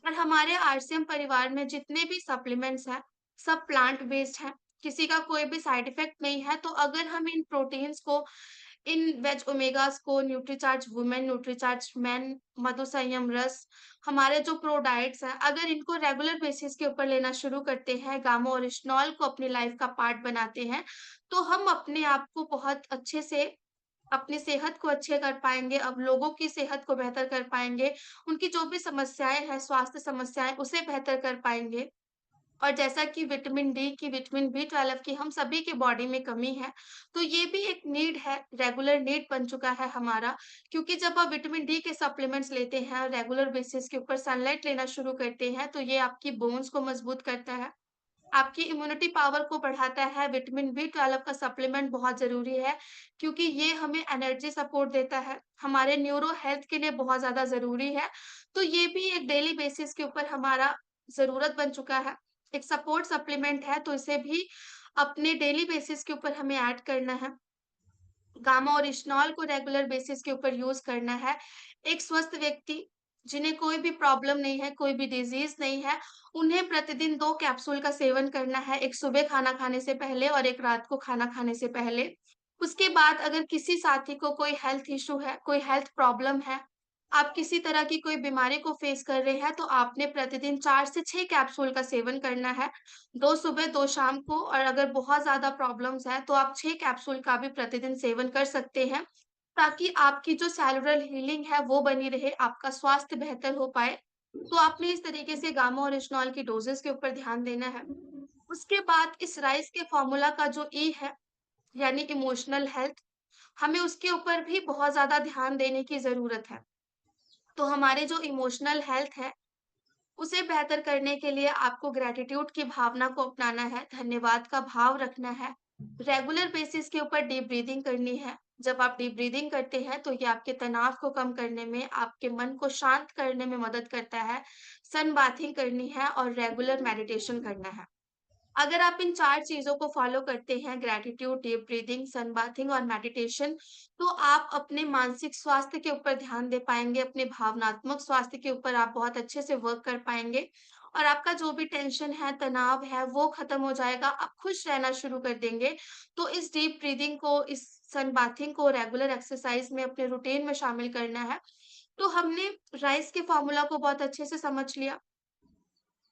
और हमारे आरसीएम परिवार में जितने भी सप्लीमेंट्स हैं, सब प्लांट बेस्ड हैं, किसी का कोई भी साइड इफ़ेक्ट नहीं है, तो अगर हम इन प्रोटीन्स को इन वेज ओमेगास को न्यूट्रीचार्ज वुमेन, न्यूट्रीचार्ज मेन, मधु संयम रस, हमारे जो प्रो डाइट्स हैं, अगर इनको रेगुलर बेसिस के ऊपर लेना शुरू करते हैं, गामा ओरिजिनॉल को अपनी लाइफ का पार्ट बनाते हैं, तो हम अपने आप को बहुत अच्छे से अपनी सेहत को अच्छे कर पाएँगे, अब लोगों की सेहत को बेहतर कर पाएँगे, उनकी जो भी समस्याएँ हैं, स्वास्थ्य समस्याएँ, उसे बेहतर कर पाएँगे। और जैसा कि विटामिन डी की, विटामिन बी12 की हम सभी की बॉडी में कमी है, तो ये भी एक नीड है, रेगुलर नीड बन चुका है हमारा, क्योंकि जब आप विटामिन डी के सप्लीमेंट्स लेते हैं और रेगुलर बेसिस के ऊपर सनलाइट लेना शुरू करते हैं, तो ये आपकी बोन्स को मजबूत करता है, आपकी इम्यूनिटी पावर को बढ़ाता है। विटामिन बी12 का सप्लीमेंट बहुत ज़रूरी है, क्योंकि ये हमें एनर्जी सपोर्ट देता है, हमारे न्यूरो हेल्थ के लिए बहुत ज़्यादा ज़रूरी है। तो ये भी एक डेली बेसिस के ऊपर हमारा ज़रूरत बन चुका है। एक सपोर्ट सप्लीमेंट है, तो इसे भी अपने डेली बेसिस के ऊपर हमें ऐड करना है। गामा ओरिजिनॉल को रेगुलर बेसिस के ऊपर यूज़ करना है। एक स्वस्थ व्यक्ति जिन्हें कोई भी प्रॉब्लम नहीं है, कोई भी डिज़ीज़ नहीं है, उन्हें प्रतिदिन 2 कैप्सूल का सेवन करना है, एक सुबह खाना खाने से पहले और एक रात को खाना खाने से पहले। उसके बाद अगर किसी साथी को कोई हेल्थ इश्यू है, कोई हेल्थ प्रॉब्लम है, आप किसी तरह की कोई बीमारी को फेस कर रहे हैं, तो आपने प्रतिदिन 4 से 6 कैप्सूल का सेवन करना है, 2 सुबह, 2 शाम को, और अगर बहुत ज़्यादा प्रॉब्लम्स हैं, तो आप 6 कैप्सूल का भी प्रतिदिन सेवन कर सकते हैं, ताकि आपकी जो सेलुलर हीलिंग है, वो बनी रहे, आपका स्वास्थ्य बेहतर हो पाए। तो आपने इस तरीके से गामा ओरिजिनॉल की डोज़ेज़ के ऊपर ध्यान देना है। उसके बाद इस राइस के फ़ॉर्मूला का जो ई है, यानी इमोशनल हेल्थ, हमें उसके ऊपर भी बहुत ज़्यादा ध्यान देने की ज़रूरत है। तो हमारे जो इमोशनल हेल्थ है, उसे बेहतर करने के लिए आपको ग्रैटिट्यूड की भावना को अपनाना है, धन्यवाद का भाव रखना है, रेगुलर बेसिस के ऊपर डीप ब्रीथिंग करनी है। जब आप डीप ब्रीथिंग करते हैं, तो ये आपके तनाव को कम करने में, आपके मन को शांत करने में मदद करता है। सन बाथिंग करनी है और रेगुलर मेडिटेशन करना है। अगर आप इन 4 चीज़ों को फ़ॉलो करते हैं, ग्रैटिट्यूड, डीप ब्रीथिंग, सन बाथिंग और मेडिटेशन, तो आप अपने मानसिक स्वास्थ्य के ऊपर ध्यान दे पाएँगे, अपने भावनात्मक स्वास्थ्य के ऊपर आप बहुत अच्छे से वर्क कर पाएँगे और आपका जो भी टेंशन है, तनाव है, वो खत्म हो जाएगा, आप खुश रहना शुरू कर देंगे। तो इस डीप ब्रीथिंग को, इस सन बाथिंग को रेगुलर एक्सरसाइज़ में अपने रूटीन में शामिल करना है। तो हमने राइस के फ़ॉर्मूला को बहुत अच्छे से समझ लिया।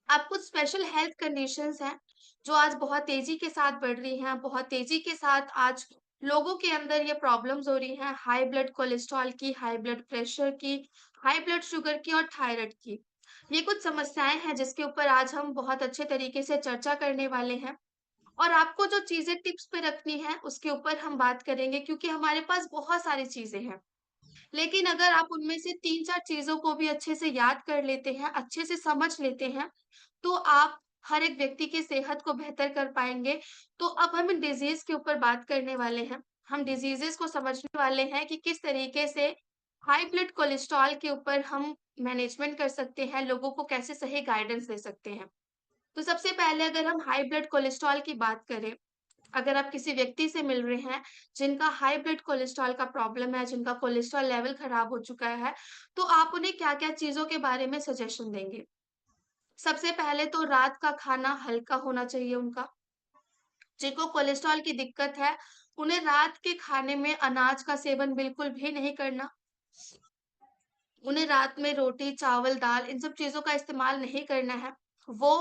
अब कुछ स्पेशल हेल्थ कंडीशंस हैं, जो आज बहुत तेज़ी के साथ बढ़ रही हैं, बहुत तेज़ी के साथ आज लोगों के अंदर ये प्रॉब्लम्स हो रही हैं, हाई ब्लड कोलेस्ट्रॉल की, हाई ब्लड प्रेशर की, हाई ब्लड शुगर की और थायराइड की। ये कुछ समस्याएँ हैं जिसके ऊपर आज हम बहुत अच्छे तरीके से चर्चा करने वाले हैं और आपको जो चीज़ें टिप्स पे रखनी है, उसके ऊपर हम बात करेंगे, क्योंकि हमारे पास बहुत सारी चीज़ें हैं। लेकिन अगर आप उनमें से 3-4 चीज़ों को भी अच्छे से याद कर लेते हैं, अच्छे से समझ लेते हैं, तो आप हर एक व्यक्ति की सेहत को बेहतर कर पाएँगे। तो अब हम डिज़ीज़ के ऊपर बात करने वाले हैं। हम डिज़ीज़ेज़ को समझने वाले हैं कि किस तरीके से हाई ब्लड कोलेस्ट्रॉल के ऊपर हम मैनेजमेंट कर सकते हैं, लोगों को कैसे सही गाइडेंस दे सकते हैं। तो सबसे पहले अगर हम हाई ब्लड कोलेस्ट्रॉल की बात करें, अगर आप किसी व्यक्ति से मिल रहे हैं, जिनका हाई ब्लड कोलेस्ट्रॉल का प्रॉब्लम है, जिनका कोलेस्ट्रॉल लेवल खराब हो चुका है, तो आप उन्हें क्या-क्या चीज़ों के बारे में सजेशन देंगे? सबसे पहले तो रात का खाना हल्का होना चाहिए उनका। जिनको कोलेस्ट्रॉल की दिक्कत है, उन्हें रात के खाने में अनाज का सेवन बिल्कुल भी नहीं करना। उन्हें रात में रोटी, चावल, दाल इन सब चीज़ों का इस्तेमाल नहीं करना है। वो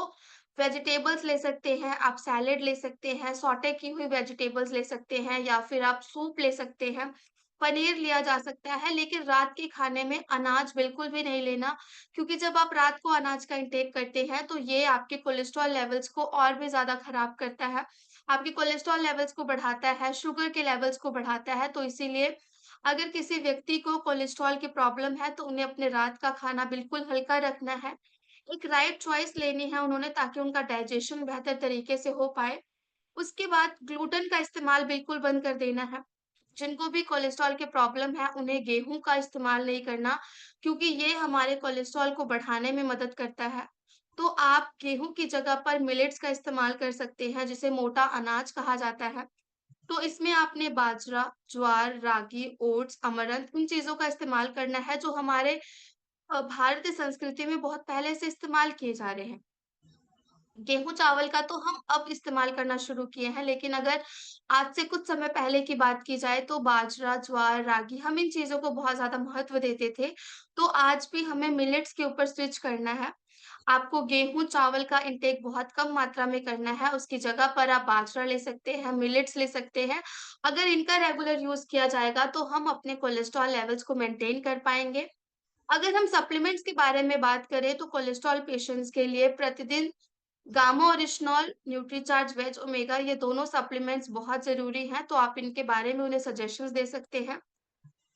वेजिटेबल्स ले सकते हैं, आप सैलेड ले सकते हैं, सौटे की हुई वेजिटेबल्स ले सकते हैं या फिर आप सूप ले सकते हैं, पनीर लिया जा सकता है, लेकिन रात के खाने में अनाज बिल्कुल भी नहीं लेना, क्योंकि जब आप रात को अनाज का इंटेक करते हैं, तो ये आपके कोलेस्ट्रॉल लेवल्स को और भी ज़्यादा खराब करता है। आपके कोलेस्ट्रॉल लेवल्स को बढ़ाता है, शुगर के लेवल्स को बढ़ाता है, तो इसीलिए अगर किसी व्यक्ति को कोलेस्ट्रॉल की प्रॉब्लम है, तो उन्हें अपने रात का खाना बिल्कुल हल्का रखना है। एक राइट चॉइस लेनी है उन्होंने, ताकि उनका डाइजेशन बेहतर तरीके से हो पाए। उसके बाद ग्लूटेन का इस्तेमाल बिल्कुल बंद कर देना है। जिनको भी कोलेस्ट्रॉल की प्रॉब्लम है, उन्हें गेहूँ का इस्तेमाल नहीं करना, क्योंकि ये हमारे कोलेस्ट्रॉल को बढ़ाने में मदद करता है। तो आप गेहूँ की जगह पर मिलेट्स का इस्तेमाल कर सकते हैं, जिसे मोटा अनाज कहा जाता है। तो इसमें आपने बाजरा, ज्वार, रागी, ओट्स, अमरंथ इन चीज़ों का इस्तेमाल करना है, जो हमारे भारतीय संस्कृति में बहुत पहले से इस्तेमाल किए जा रहे हैं। गेहूँ चावल का तो हम अब इस्तेमाल करना शुरू किए हैं, लेकिन अगर आज से कुछ समय पहले की बात की जाए तो बाजरा, ज्वार, रागी हम इन चीज़ों को बहुत ज़्यादा महत्व देते थे। तो आज भी हमें मिलेट्स के ऊपर स्विच करना है। आपको गेहूँ चावल का इंटेक बहुत कम मात्रा में करना है, उसकी जगह पर आप बाजरा ले सकते हैं, मिलेट्स ले सकते हैं। अगर इनका रेगुलर यूज़ किया जाएगा तो हम अपने कोलेस्ट्रॉल लेवल्स को मेंटेन कर पाएँगे। अगर हम सप्लीमेंट्स के बारे में बात करें तो कोलेस्ट्रॉल पेशेंट्स के लिए प्रतिदिन gamma oryzanol, Nutricharge veg omega ये दोनों सप्लीमेंट्स बहुत ज़रूरी हैं, तो आप इनके बारे में उन्हें सजेशंस दे सकते हैं।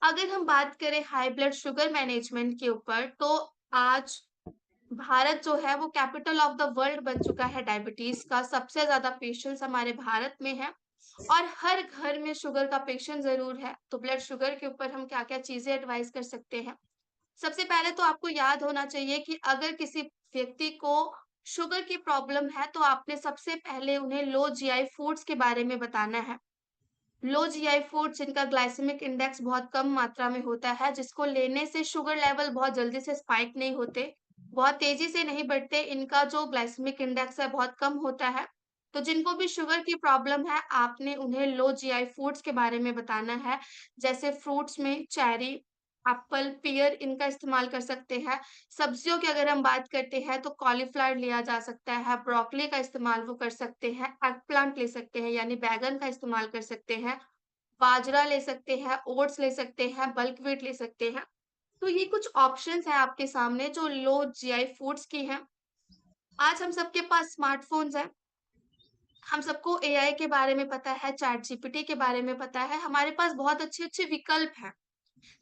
अगर हम बात करें हाई ब्लड शुगर मैनेजमेंट के ऊपर, तो आज भारत जो है वो कैपिटल ऑफ द वर्ल्ड बन चुका है डायबिटीज़ का, सबसे ज़्यादा पेशेंट्स हमारे भारत में हैं और हर घर में शुगर का पेशेंट ज़रूर है। तो ब्लड शुगर के ऊपर हम क्या-क्या चीज़ें एडवाइस कर सकते हैं? सबसे पहले तो आपको याद होना चाहिए कि अगर किसी व्यक्ति को शुगर की प्रॉब्लम है, तो आपने सबसे पहले उन्हें लो जीआई फूड्स के बारे में बताना है। लो जीआई फूड्स जिनका ग्लाइसेमिक इंडेक्स बहुत कम मात्रा में होता है, जिसको लेने से शुगर लेवल बहुत जल्दी से स्पाइक नहीं होते, बहुत तेज़ी से नहीं बढ़ते, इनका जो ग्लाइसेमिक इंडेक्स है बहुत कम होता है। तो जिनको भी शुगर की प्रॉब्लम है, आपने उन्हें लो जीआई फूड्स के बारे में बताना है। जैसे फ्रूट्स में चेरी, एप्पल, पीयर इनका इस्तेमाल कर सकते हैं। सब्जियों की अगर हम बात करते हैं तो कॉलीफ्लावर लिया जा सकता है, ब्रोकोली का इस्तेमाल वो कर सकते हैं, एगप्लांट ले सकते हैं यानी बैंगन का इस्तेमाल कर सकते हैं, बाजरा ले सकते हैं, ओट्स ले सकते हैं, बल्कव्हीट ले सकते हैं। तो ये कुछ ऑप्शंस हैं आपके सामने जो लो जीआई फूड्स की हैं। आज हम सबके पास स्मार्टफ़ोन्स हैं, हम सबको एआई के बारे में पता है, चैट जीपीटी के बारे में पता है, हमारे पास बहुत अच्छे-अच्छे विकल्प हैं।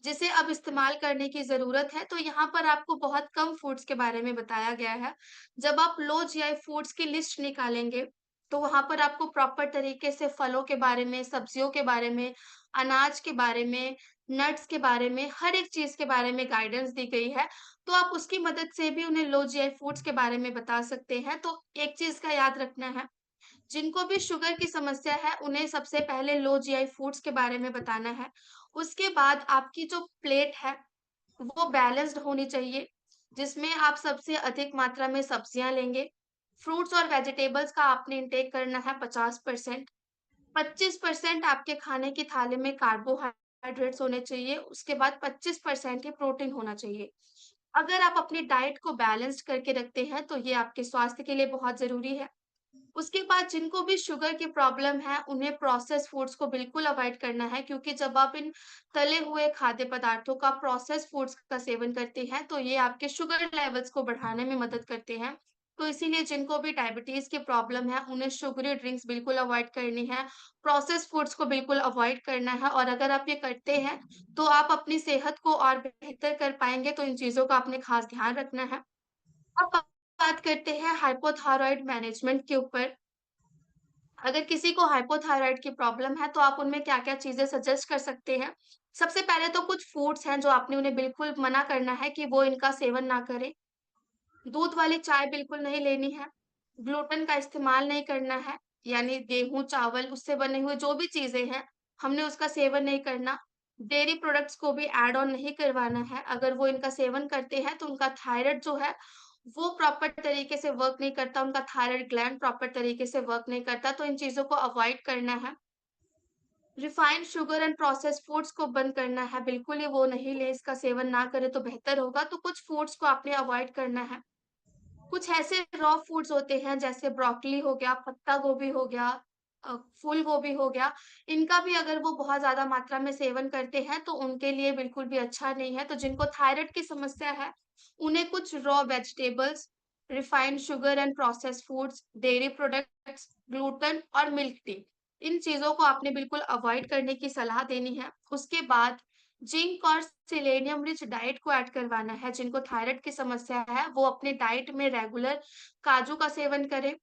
जिसे अब इस्तेमाल करने की ज़रूरत है, तो यहाँ पर आपको बहुत कम फूड्स के बारे में बताया गया है। जब आप लो जीआई फूड्स की लिस्ट निकालेंगे, तो वहाँ पर आपको प्रॉपर तरीके से फलों के बारे में, सब्जियों के बारे में, अनाज के बारे में, नट्स के बारे में, हर एक चीज़ के बारे में गाइडेंस दी गई है। तो आप उसकी मदद से भी उन्हें लो जीआई फूड्स के बारे में बता सकते हैं। तो एक चीज़ का याद रखना है, जिनको भी शुगर की समस्या है, उन्हें सबसे पहले लो जीआई फूड्स के बारे में बताना है। उसके बाद आपकी जो प्लेट है, वो बैलेंस्ड होनी चाहिए, जिसमें आप सबसे अधिक मात्रा में सब्जियाँ लेंगे। फ्रूट्स और वेजिटेबल्स का आपने इंटेक करना है 50%, 25% आपके खाने की थाली में कार्बोहाइड्रेट्स होने चाहिए, उसके बाद 25% ही प्रोटीन होना चाहिए। अगर आप अपनी डाइट को बैलेंस्ड करके रखते हैं, तो ये आपके स्वास्थ्य के लिए बहुत ज़रूरी है। उसके बाद जिनको भी शुगर की प्रॉब्लम है, उन्हें प्रोसेस्ड फूड्स को बिल्कुल अवॉइड करना है क्योंकि जब आप इन तले हुए खाद्य पदार्थों का प्रोसेस्ड फूड्स का सेवन करते हैं, तो ये आपके शुगर लेवल्स को बढ़ाने में मदद करते हैं। तो इसीलिए जिनको भी डायबिटीज़ की प्रॉब्लम है, उन्हें शुगरी ड्रिंक्स बिल्कुल अवॉइड करनी है, प्रोसेस्ड फूड्स को बिल्कुल अवॉइड करना है और अगर आप ये करते हैं, तो आप अपनी सेहत को और बेहतर कर पाएँगे, तो इन चीज़ों का आपने खास ध्यान रखना है। अब बात करते हैं हाइपोथायरॉइड मैनेजमेंट के ऊपर। अगर किसी को हाइपोथायरॉइड की प्रॉब्लम है, तो आप उनमें क्या-क्या चीज़ें सजेस्ट कर सकते हैं? सबसे पहले तो कुछ फूड्स हैं जो आपने उन्हें बिल्कुल मना करना है कि वो इनका सेवन ना करें। दूध वाली चाय बिल्कुल नहीं लेनी है, ग्लूटेन का इस्तेमाल नहीं करना है, यानी गेहूँ, चावल उससे बने हुए जो भी चीज़ें हैं, हमने उसका सेवन नहीं करना। डेयरी प्रोडक्ट्स को भी ऐड ऑन नहीं करवाना है, अगर वो इनका सेवन करते हैं तो उनका थायराइड जो है, वो प्रॉपर तरीके से वर्क नहीं करता, उनका थायराइड ग्लैंड प्रॉपर तरीके से वर्क नहीं करता, तो इन चीज़ों को अवॉइड करना है। Refined sugar and processed foods को बंद करना है, बिल्कुल ही वो नहीं लें, इसका सेवन ना करें तो बेहतर होगा, तो कुछ फूड्स को आपने अवॉइड करना है। कुछ ऐसे रॉ फूड्स होते हैं जैसे ब्रोकोली हो गया, पत्ता गोभी हो गया, फूल गोभी हो गया, इनका भी अगर वो बहुत ज़्यादा मात्रा में सेवन करते हैं तो उनके लिए बिल्कुल भी अच्छा नहीं है। तो जिनको थायराइड की समस्या है, उन्हें कुछ raw vegetables, refined sugar and processed foods, dairy products, gluten और मिल्क टी, इन चीज़ों को आपने बिल्कुल अवॉइड करने की सलाह देनी है। उसके बाद जिंक और सेलेनियम रिच डाइट को ऐड करवाना है। जिनको थायराइड की समस्या है, वो अपने डाइट में रेगुलर काजू का सेवन करें,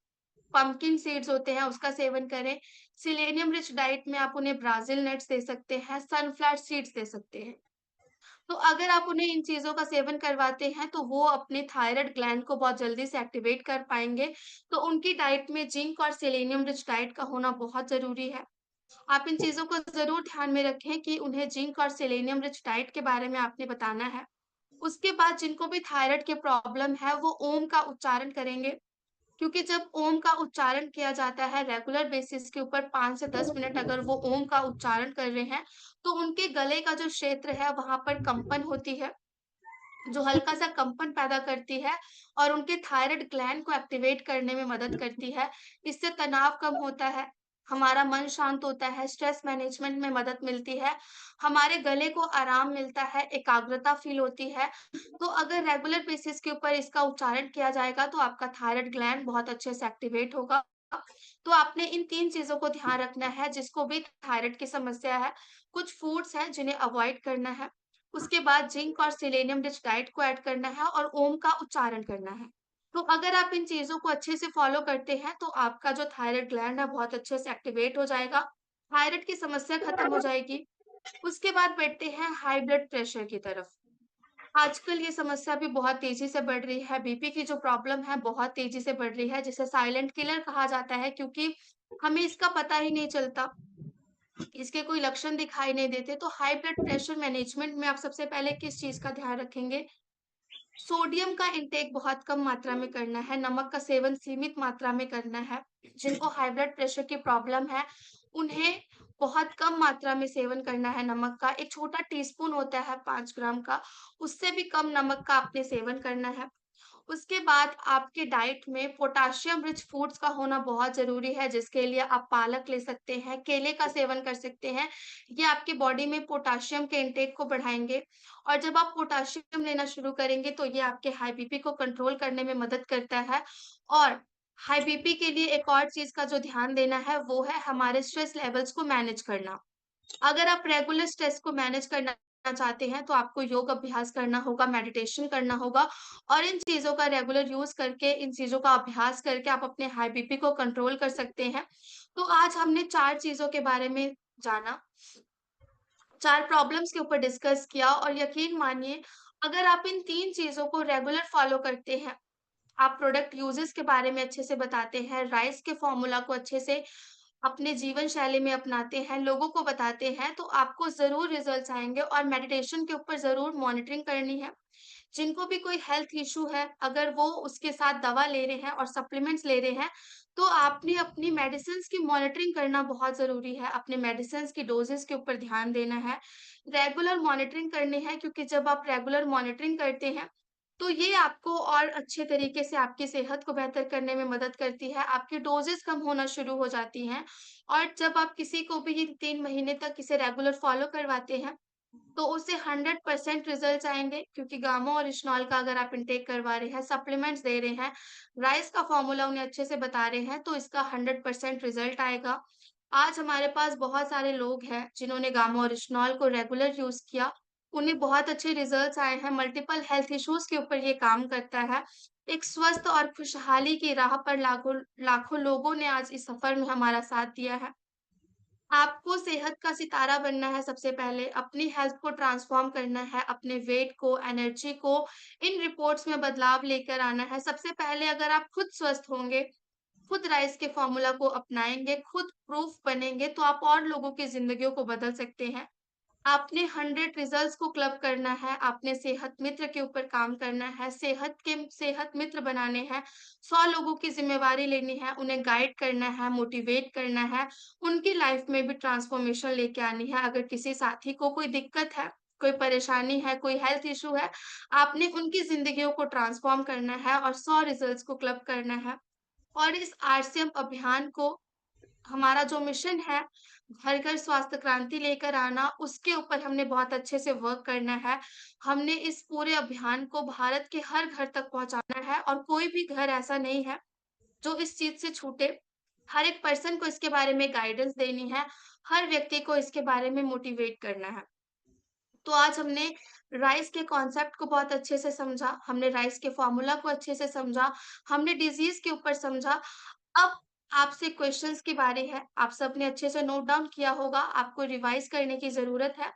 पंपकिन सीड्स होते हैं, उसका सेवन करें। सेलेनियम रिच डाइट में आप उन्हें ब्राज़िल नट्स दे सकते हैं, सनफ्लावर सीड्स दे सकते हैं। तो अगर आप उन्हें इन चीज़ों का सेवन करवाते हैं, तो वो अपने थायराइड ग्लैंड को बहुत जल्दी से एक्टिवेट कर पाएँगे। तो उनकी डाइट में जिंक और सेलेनियम रिच डाइट का होना बहुत ज़रूरी है। आप इन चीज़ों को ज़रूर ध्यान में रखें कि उन्हें जिंक और सेलेनियम रिच डाइट के बारे में आपने बताना है। उसके बाद जिनको भी थायराइड की प्रॉब्लम है, वो ओम का उच्चारण करेंगे। क्योंकि जब ओम का उच्चारण किया जाता है रेगुलर बेसिस के ऊपर 5 से 10 मिनट अगर वो ओम का उच्चारण कर रहे हैं, तो उनके गले का जो क्षेत्र है वहाँ पर कंपन होती है, जो हल्का-सा कंपन पैदा करती है और उनके थायराइड ग्लैंड को एक्टिवेट करने में मदद करती है। इससे तनाव कम होता है, हमारा मन शांत होता है, स्ट्रेस मैनेजमेंट में मदद मिलती है, हमारे गले को आराम मिलता है, एकाग्रता फ़ील होती है। तो अगर रेगुलर बेसिस के ऊपर इसका उच्चारण किया जाएगा तो आपका थायराइड ग्लैंड बहुत अच्छे से एक्टिवेट होगा। तो आपने इन 3 चीज़ों को ध्यान रखना है जिसको भी थायराइड की समस्या है। कुछ फूड्स हैं जिन्हें अवॉइड करना है। उसके बाद जिंक और सेलेनियम रिच डाइट को ऐड करना है और ओम का उच्चारण करना है। तो अगर आप इन चीज़ों को अच्छे से फ़ॉलो करते हैं तो आपका जो थायराइड ग्लैंड है बहुत अच्छे से एक्टिवेट हो जाएगा। थायराइड की समस्या खत्म हो जाएगी। उसके बाद बढ़ते हैं हाई ब्लड प्रेशर की तरफ। आजकल ये समस्या भी बहुत तेज़ी से बढ़ रही है, बीपी की जो प्रॉब्लम है बहुत तेज़ी से बढ़ रही है, जिसे साइलेंट किलर कहा जाता है क्योंकि हमें इसका पता ही नहीं चलता, इसके कोई लक्षण दिखाई नहीं देते। तो हाई ब्लड प्रेशर मैनेजमेंट में आप सबसे पहले किस चीज़ का ध्यान रखेंगे? सोडियम का इंटेक बहुत कम मात्रा में करना है, नमक का सेवन सीमित मात्रा में करना है। जिनको हाई ब्लड प्रेशर की प्रॉब्लम है, उन्हें बहुत कम मात्रा में सेवन करना है नमक का। एक छोटा टीस्पून होता है 5 ग्राम का, उससे भी कम नमक का आपने सेवन करना है। उसके बाद आपके डाइट में पोटेशियम रिच फूड्स का होना बहुत ज़रूरी है, जिसके लिए आप पालक ले सकते हैं, केले का सेवन कर सकते हैं। ये आपकी बॉडी में पोटेशियम के इंटेक को बढ़ाएँगे और जब आप पोटेशियम लेना शुरू करेंगे, तो ये आपके हाई बीपी को कंट्रोल करने में मदद करता है और हाई बीपी के लिए एक और चीज़ का जो ध्यान देना है, वो है हमारे स्ट्रेस लेवल्स को मैनेज करना। अगर आप रेगुलर स्ट्रेस को मैनेज करना चाहते हैं, तो आपको योग अभ्यास करना होगा, मेडिटेशन करना होगा और इन चीज़ों का रेगुलर यूज़ करके, इन चीज़ों का अभ्यास करके आप अपने हाई बीपी को कंट्रोल कर सकते हैं। तो आज हमने 4 चीज़ों के बारे में जाना, 4 प्रॉब्लम्स के ऊपर डिस्कस किया और यकीन मानिए, अगर आप इन 3 चीज़ों को रेगुलर फॉलो करते हैं, आप प्रोडक्ट यूजेस के बारे में अच्छे से बताते हैं, राइस के फॉर्मूला को अच्छे से अपने जीवन शैली में अपनाते हैं, लोगों को बताते हैं, तो आपको ज़रूर रिज़ल्ट्स आएँगे और मेडिटेशन के ऊपर ज़रूर मॉनिटरिंग करनी है। जिनको भी कोई हेल्थ इश्यू है, अगर वो उसके साथ दवा ले रहे हैं और सप्लीमेंट्स ले रहे हैं, तो आपने अपनी मेडिसिन्स की मॉनिटरिंग करना बहुत ज़रूरी है। अपने मेडिसिन्स की डोज़ेज़ के ऊपर ध्यान देना है, रेगुलर मॉनिटरिंग करनी है क्योंकि जब आप रेगुलर मॉनिटरिंग करते हैं, तो ये आपको और अच्छे तरीके से आपकी सेहत को बेहतर करने में मदद करती है, आपकी डोज़ेज़ कम होना शुरू हो जाती हैं और जब आप किसी को भी ये 3 महीने तक इसे रेगुलर फ़ॉलो करवाते हैं, तो उससे 100% रिज़ल्ट्स आएँगे क्योंकि गामा और इस्नॉल का अगर आप इंटेक करवा रहे हैं, सप्लीमेंट्स दे रहे हैं, राइस का फ़ॉर्मूला उन्हें अच्छे से बता रहे हैं, तो इसका 100% रिज़ल्ट आएगा। आज हमारे पास बहुत सारे लोग हैं, जिन्होंने गामा और इस्नॉल को रेगुलर यूज़ किया, उन्हें बहुत अच्छे रिज़ल्ट्स आए हैं, मल्टीपल हेल्थ इश्यूज़ के ऊपर ये काम करता है। एक स्वस्थ और खुशहाली की राह पर लाखों लाखों लोगों ने आज इस सफ़र में हमारा साथ दिया है। आपको सेहत का सितारा बनना है सबसे पहले, अपनी हेल्थ को ट्रांसफ़ॉर्म करना है, अपने वेट को, एनर्जी को, इन रिपोर्ट्स में बदलाव लेकर आना है। सबसे पहले अगर आप खुद स्वस्थ होंगे, खुद राइस के फ़ॉर्मूला को अपनाएँगे, खुद प्रूफ बनेंगे, तो आप और लोगों की ज़िंदगियों को बदल सकते हैं। आपने 100 रिजल्ट्स को क्लब करना है, आपने सेहत मित्र के ऊपर काम करना है, सेहत मित्र बनाने हैं, 100 लोगों की ज़िम्मेवारी लेनी है, उन्हें गाइड करना है, मोटिवेट करना है, उनकी लाइफ में भी ट्रांसफॉर्मेशन लेके आनी है। अगर किसी साथी को कोई दिक्कत है, कोई परेशानी है, कोई हेल्थ इश्यू है, आपने उनकी ज़िंदगियों को ट्रांसफॉर्म करना है और 100 रिजल्ट्स को क्लब करना है। और इस आरसीएम अभियान को हमारा जो मिशन है, घर-घर स्वास्थ्य क्रांति लेकर आना, उसके ऊपर हमने बहुत अच्छे से वर्क करना है। हमने इस पूरे अभियान को भारत के हर घर तक पहुँचाना है और कोई भी घर ऐसा नहीं है, जो इस चीज़ से छूटे। हर एक पर्सन को इसके बारे में गाइडेंस देनी है, हर व्यक्ति को इसके बारे में मोटिवेट करना है। तो आज हमने राइस के कॉन्सेप्ट को बहुत अच्छे से समझा, हमने राइस के फ़ॉर्मूला को अच्छे से समझा, हमने डिज़ीज़ के ऊपर समझा। अब आपसे क्वेश्चंस की बारी है, आप सबने अच्छे से नोट डाउन किया होगा, आपको रिवाइज़ करने की ज़रूरत है।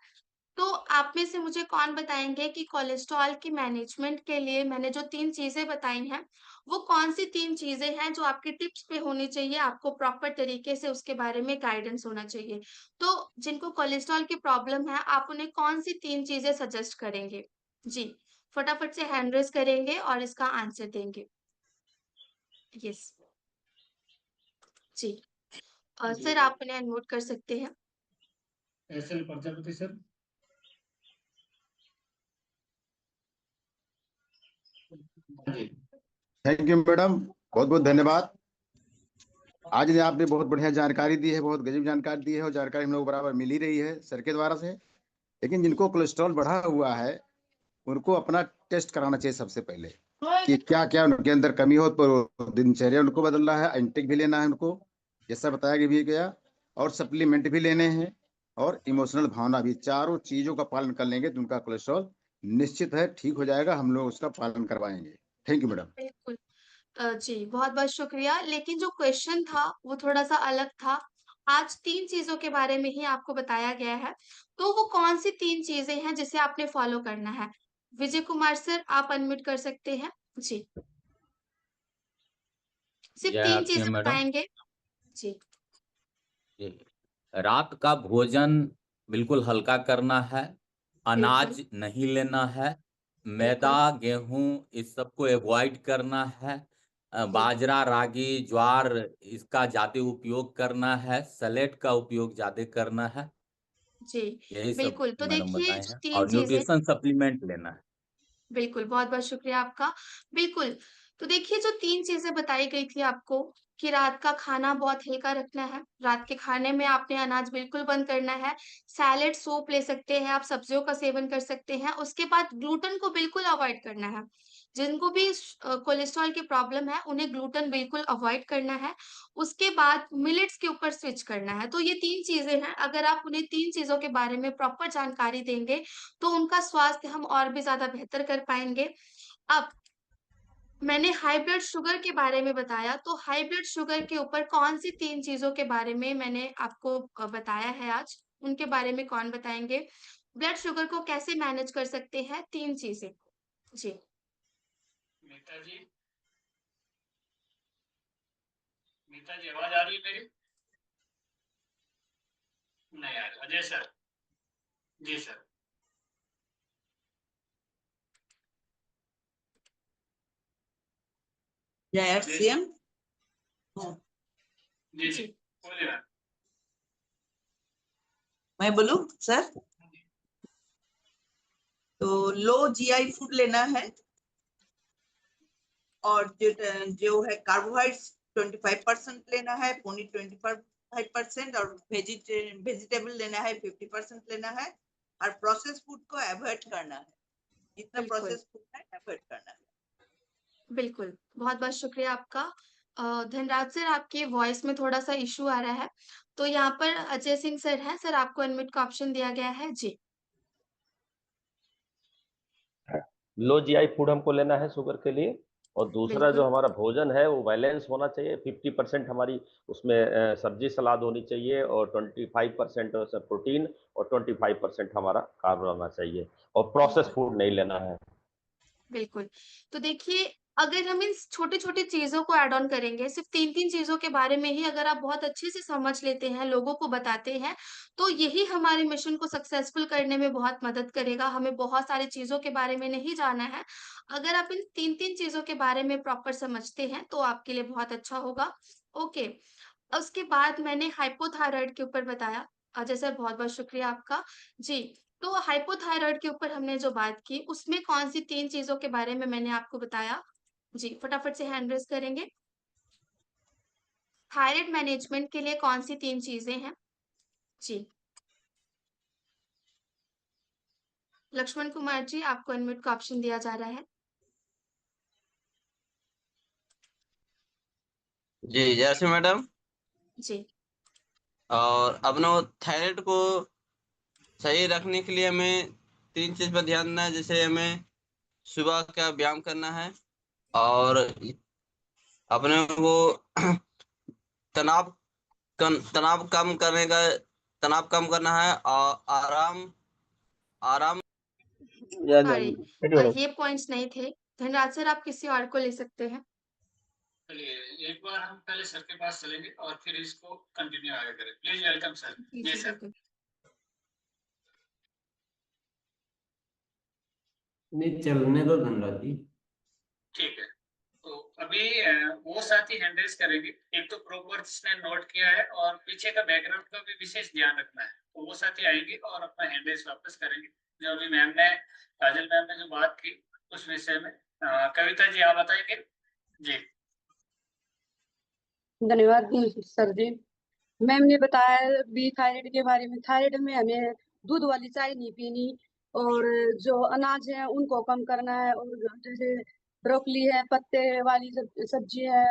तो आप में से मुझे कौन बताएँगे कि कोलेस्ट्रॉल की मैनेजमेंट के लिए मैंने जो 3 चीज़ें बताई हैं, वो कौन-सी 3 चीज़ें हैं जो आपकी टिप्स पे होनी चाहिए, आपको प्रॉपर तरीके से उसके बारे में गाइडेंस होना चाहिए? तो जिनको कोलेस्ट्रॉल की प्रॉब्लम है, आप उन्हें कौन-सी 3 चीज़ें सजेस्ट करेंगे? जी, फटाफट से हैंड रेज़ करेंगे और इसका आंसर देंगे। यस जी। जी। सर आप उन्हें अनम्यूट कर सकते हैं। SL Prajapati sir. Ji thank you madam, बहुत बहुत धन्यवाद। आज ने आपने बहुत बढ़िया जानकारी दी है, बहुत गजब जानकारी दी है और जानकारी हम लोग बराबर मिल ही रही है सर के द्वारा से। लेकिन जिनको कोलेस्ट्रॉल बढ़ा हुआ है उनको अपना टेस्ट कराना चाहिए सबसे पहले कि क्या क्या उनके अंदर कमी हो, तो दिनचर्या उनको बदलना है, एंटीक भी लेना है उनको जैसा बताया भी गया, और सप्लीमेंट भी लेने हैं, और इमोशनल भावना भी। चारों चीजों का पालन कर लेंगे तो उनका कोलेस्ट्रॉल निश्चित है ठीक हो जाएगा। हम लोग उसका पालन करवाएंगे। Thank you madam. बिल्कुल। जी बहुत बहुत शुक्रिया। लेकिन जो क्वेश्चन था वो थोड़ा सा अलग था। आज 3 चीजों के बारे में ही आपको बताया गया है। तो वो कौन सी 3 चीजें हैं जिसे आपने फॉलो करना है? विजय कुमार सर आप अनम्यूट कर सकते हैं। जी। सिर्फ जय 3 आरसीएम चीजें मैडम। बताएंगे। जी। रात का भोजन बिल्कुल हल्का करना है, बिल्कुल, अनाज नहीं लेना है, मैदा बिल्कुल। गेहूं इस सबको अवॉइड करना है, जी, बाजरा रागी ज्वार इसका ज्यादा उपयोग करना है, सलेट का उपयोग ज्यादा करना है। जी। यही सब बिल्कुल, तो मैडम देखिए बताए जो हैं, 3 और चीजें न्यूट्रिशन सप्लीमेंट लेना है। बिल्कुल, बहुत-बहुत शुक्रिया आपका। बिल्कुल, तो देखिए जो 3 चीज़ें बताई गई थी आपको कि रात का खाना बहुत हल्का रखना है, रात के खाने में आपने अनाज बिल्कुल बंद करना है, सैलेड, सूप ले सकते हैं आप, सब्जियों का सेवन कर सकते हैं, उसके बाद ग्लूटेन को बिल्कुल अवॉइड करना है। जिनको भी कोलेस्ट्रॉल की प्रॉब्लम है, उन्हें ग्लूटेन बिल्कुल अवॉइड करना है, उसके बाद मिलेट्स के ऊपर स्विच करना है। तो ये 3 चीज़ें हैं, अगर आप उन्हें 3 चीज़ों के बारे में प्रॉपर जानकारी देंगे, तो उनका स्वास्थ्य हम और भी ज़्यादा बेहतर कर पाएँगे। अब मैंने हाई ब्लड शुगर के बारे में बताया, तो हाई ब्लड शुगर के ऊपर कौन-सी 3 चीज़ों के बारे में मैंने आपको बताया है आज, उनके बारे में कौन बताएँगे? ब्लड शुगर को कैसे मैनेज कर सकते हैं? 3 चीज़ें। जी। मीता जी, मीता जी आवाज आ रही है मेरी? नहीं आ रही। अजय सर। जी सर। जय आरसीएम। जी जी बोलिए मैम। मैं बोलूं सर? तो लो जीआई फूड लेना है, और जो है कार्बोहाइड्रेट्स 25% लेना है, पनीर 25%, और वेजिटेबल लेना है 50% लेना है, और प्रोसेस फूड को अवॉइड करना है। जितना बिल्कुल, प्रोसेस फूड है अवॉइड करना है। बिल्कुल। बहुत-बहुत शुक्रिया आपका। धनराज सर आपकी वॉइस में थोड़ा-सा इश्यू आ रहा है, तो यहाँ पर अजय सिंह सर हैं, सर आपको अनम्यूट का ऑप्शन दिया गया है। जी। लो जीआई फूड हमको लेना है शुगर के लिए, और दूसरा जो बिल्कुल, हमारा भोजन है वो बैलेंस होना चाहिए। 50% हमारी उसमें सब्जी सलाद होनी चाहिए, और 25% प्रोटीन, और 25% हमारा कार्ब रहना चाहिए, और प्रोसेस बिल्कुल। फूड नहीं लेना है। बिल्कुल। तो देखिए, अगर हम इन छोटी-छोटी चीज़ों को ऐड ऑन करेंगे, सिर्फ़ 3-3 चीज़ों के बारे में ही अगर आप बहुत अच्छे से समझ लेते हैं, लोगों को बताते हैं, तो यही हमारे मिशन को सक्सेसफुल करने में बहुत मदद करेगा। हमें बहुत सारी चीज़ों के बारे में नहीं जाना है। अगर आप इन 3-3 चीज़ों के बारे में प्रॉपर समझते हैं, तो आपके लिए बहुत अच्छा होगा। ओके, उसके बाद मैंने हाइपोथायरॉइड के ऊपर बताया। अजय सर बहुत-बहुत शुक्रिया आपका। जी, तो हाइपोथायरॉइड के ऊपर हमने जो बात की, उसमें कौन-सी 3 चीज़ों के बारे में मैंने आपको बताया? जी, फटाफट से हैंड रेज़ करेंगे। थायराइड मैनेजमेंट के लिए कौन-सी 3 चीज़ें हैं? जी, लक्ष्मण कुमार जी, आपको अनम्यूट का ऑप्शन दिया जा रहा है। जी जैसे मैडम, जी, और अपने थायराइड को सही रखने के लिए हमें 3 चीज पर ध्यान देना है। जैसे हमें सुबह का व्यायाम करना है, और अपने वो तनाव तनाव कम करने का तनाव कम करना है, और आराम आराम। सॉरी ये पॉइंट्स नहीं थे। धनराज सर आप किसी और को ले सकते हैं। चलिए एक बार हम पहले सर के पास चलेंगे और फिर इसको कंटिन्यू आगे करें। Please welcome sir. जी, जी जी, सर। बिल्कुल। नहीं चलने दो धनराज जी। ठीक है, तो अभी वो साथी हैंड रेज करेंगे, एक तो प्रॉपर जिसने नोट किया है और पीछे का बैकग्राउंड का भी विशेष ध्यान रखना है, तो वो साथी आएंगे और अपना हैंड रेज वापस करेंगे। जो अभी मैम ने, काजल मैम ने जो बात की उस विषय में। कविता जी आप बताएंगे जी। धन्यवाद सर जी। मैम ने बताया बी थायराइड के बारे में। थायराइड में हमें दूध वाली चाय नहीं पीनी, और जो अनाज है उनको कम करना है, और जैसे ब्रोकली है, पत्ते वाली सब्जी है,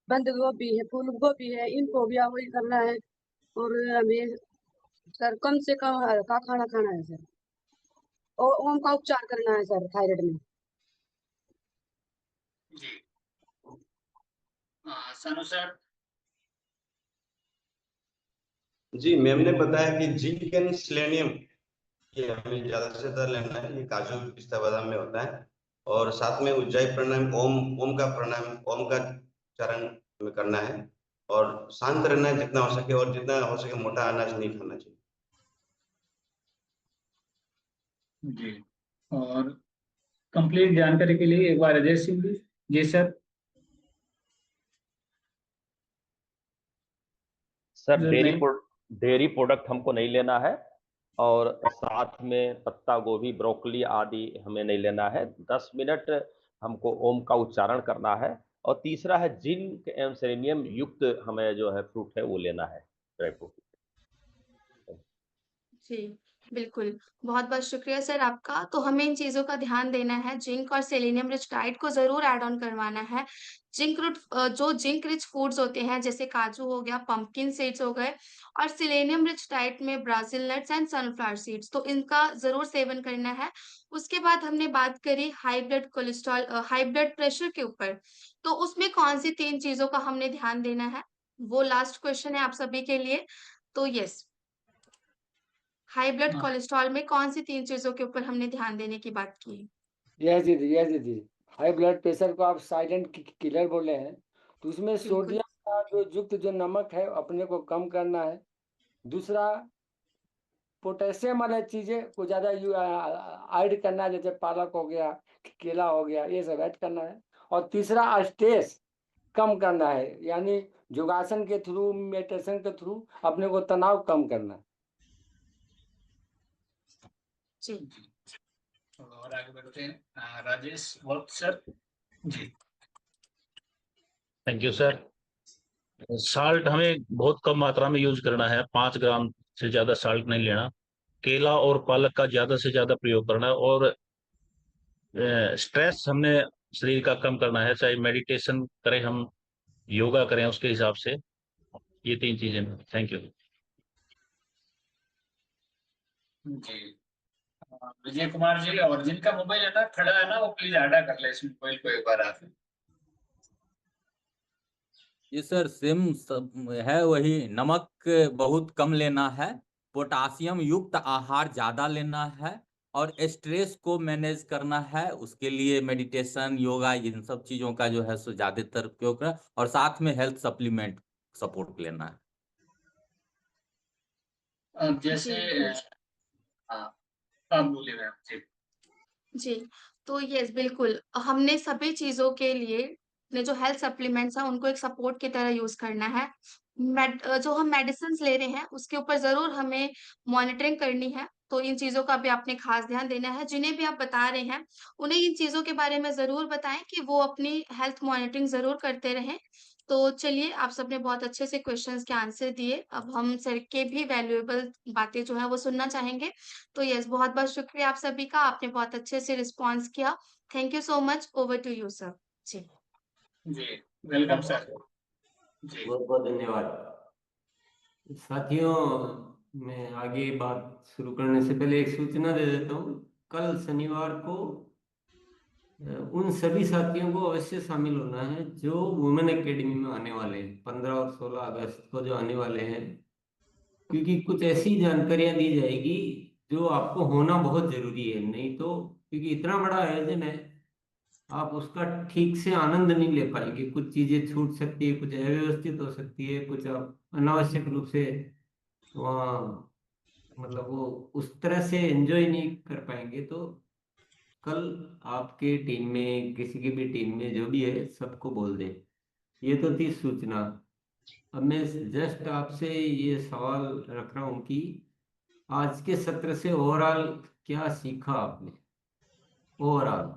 बंद गोभी है, फूल गोभी है, इनको भी अवॉइड करना है। और हमें सर कम से कम हल्का खाना खाना है सर, और ओम का उपचार करना है सर थायराइड में। जी सानू सर। जी, मैम ने बताया कि जिंक एंड सेलेनियम ये हमें ज्यादा से ज्यादा लेना है। ये काजू पिस्ता बादाम में होता है। और साथ में उज्जाई प्राणायाम, ओम का प्राणायाम, ओम का उच्चारण में करना है। और शांत रहना है जितना हो सके, और जितना हो सके मोटा अनाज नहीं खाना चाहिए। जी, और कंप्लीट जानकारी के लिए एक बार Ajay Singh ji sir. Sir dairy product हमको नहीं लेना है, और साथ में पत्ता गोभी, ब्रोकली आदि हमें नहीं लेना है। 10 मिनट हमको ओम का उच्चारण करना है। और तीसरा है जिंक एवं सेलेनियम युक्त हमें जो है फ्रूट है वो लेना है, ड्राई फ्रूट। जी बिल्कुल, बहुत बहुत शुक्रिया सर आपका। तो हमें इन चीज़ों का ध्यान देना है, जिंक और सेलेनियम रिच डाइट को ज़रूर ऐड ऑन करवाना है। जो जिंक रिच फूड्स होते हैं जैसे काजू हो गया, पंपकिन सीड्स हो गए, और सेलेनियम रिच डाइट में Brazil nuts and sunflower seeds, तो इनका ज़रूर सेवन करना है। उसके बाद हमने बात करी हाई ब्लड प्रेशर के ऊपर, तो उसमें कौन-सी 3 चीज़ों का हमने ध्यान देना है? वो लास्ट क्वेश्चन है आप सभी के लिए। तो यस, हाई ब्लड कोलेस्ट्रॉल में कौन-सी 3 चीज़ों के ऊपर हमने ध्यान देने की बात की? यस दीदी। हाई ब्लड प्रेशर को आप साइलेंट किलर बोले हैं, तो उसमें सोडियम का जो युक्त जो नमक है अपने को कम करना है। दूसरा, पोटेशियम वाले चीजें को ज्यादा ऐड करना है, जैसे पालक हो गया, केला हो गया, ये सब ऐड करना है। और तीसरा, स्ट्रेस कम करना है, यानी योगासन के थ्रू, मेडिटेशन के थ्रू अपने को तनाव कम करना है। जी, और आगे बढ़ते हैं Rajesh Vats sir ji. Thank you sir. Salt हमें बहुत कम मात्रा में यूज करना है, 5 ग्राम से ज्यादा साल्ट नहीं लेना। केला और पालक का ज्यादा से ज्यादा प्रयोग करना है। और स्ट्रेस हमने शरीर का कम करना है, चाहे मेडिटेशन करें, हम योगा करें, उसके हिसाब से। ये 3 चीजें। थैंक यू जी। विजय कुमार जी, और जिनका मोबाइल है ना खड़ा है ना, वो प्लीज आड़ा कर ले इस मोबाइल को एक बार आप। ये सर सेम सब है वही। नमक बहुत कम लेना है, पोटासियम युक्त आहार ज्यादा लेना है, और स्ट्रेस को मैनेज करना है। उसके लिए मेडिटेशन, योगा, इन सब चीजों का जो है सो ज्यादातर उपयोग करना, और साथ में हेल्थ सप्लीमेंट सपोर्ट लेना है। जैसे आप बोलिए मैम जी। जी, तो यस बिल्कुल, हमने सभी चीज़ों के लिए ने जो हेल्थ सप्लीमेंट्स हैं उनको एक सपोर्ट की तरह यूज़ करना है। जो हम मेडिसिन्स ले रहे हैं उसके ऊपर ज़रूर हमें मॉनिटरिंग करनी है, तो इन चीज़ों का भी आपने ख़ास ध्यान देना है। जिन्हें भी आप बता रहे हैं, उन्हें इन चीज़ों के बारे में ज़रूर बताएँ कि वो अपनी हेल्थ मॉनिटरिंग ज़रूर करते रहें। तो चलिए, आप सबने बहुत अच्छे से क्वेश्चंस के आंसर दिए। अब हम सर के भी वैल्यूएबल बातें जो हैं वो सुनना चाहेंगे। तो यस, बहुत-बहुत शुक्रिया आप सभी का, आपने बहुत अच्छे से रिस्पॉन्स किया। Thank you so much. Over to you sir. जी। जी, वेलकम सर जी। बहुत बहुत धन्यवाद साथियों। मैं आगे बात शुरू करने से पहले एक सूचना दे देता हूँ। कल शनिवार को उन सभी साथियों को अवश्य शामिल होना है जो वुमेन एकेडमी में आने वाले हैं, 15 और 16 अगस्त को जो आने वाले हैं, क्योंकि कुछ ऐसी जानकारियां दी जाएगी जो आपको होना बहुत जरूरी है। नहीं तो, क्योंकि इतना बड़ा आयोजन है, आप उसका ठीक से आनंद नहीं ले पाएंगे। कुछ चीजें छूट सकती है, कुछ अव्यवस्थित हो सकती है, कुछ आप अनावश्यक रूप से वहाँ मतलब वो उस तरह से एंजॉय नहीं कर पाएंगे। तो कल आपके टीम में, किसी की भी टीम में जो भी है सबको बोल दे। ये तो थी सूचना। अब मैं जस्ट आपसे ये सवाल रख रहा हूँ कि आज के सत्र से ओवरऑल क्या सीखा आपने? ओवरऑल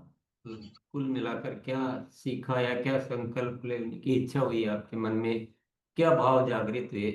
कुल मिलाकर क्या सीखा, या क्या संकल्प लेने की इच्छा हुई आपके मन में, क्या भाव जागृत हुए?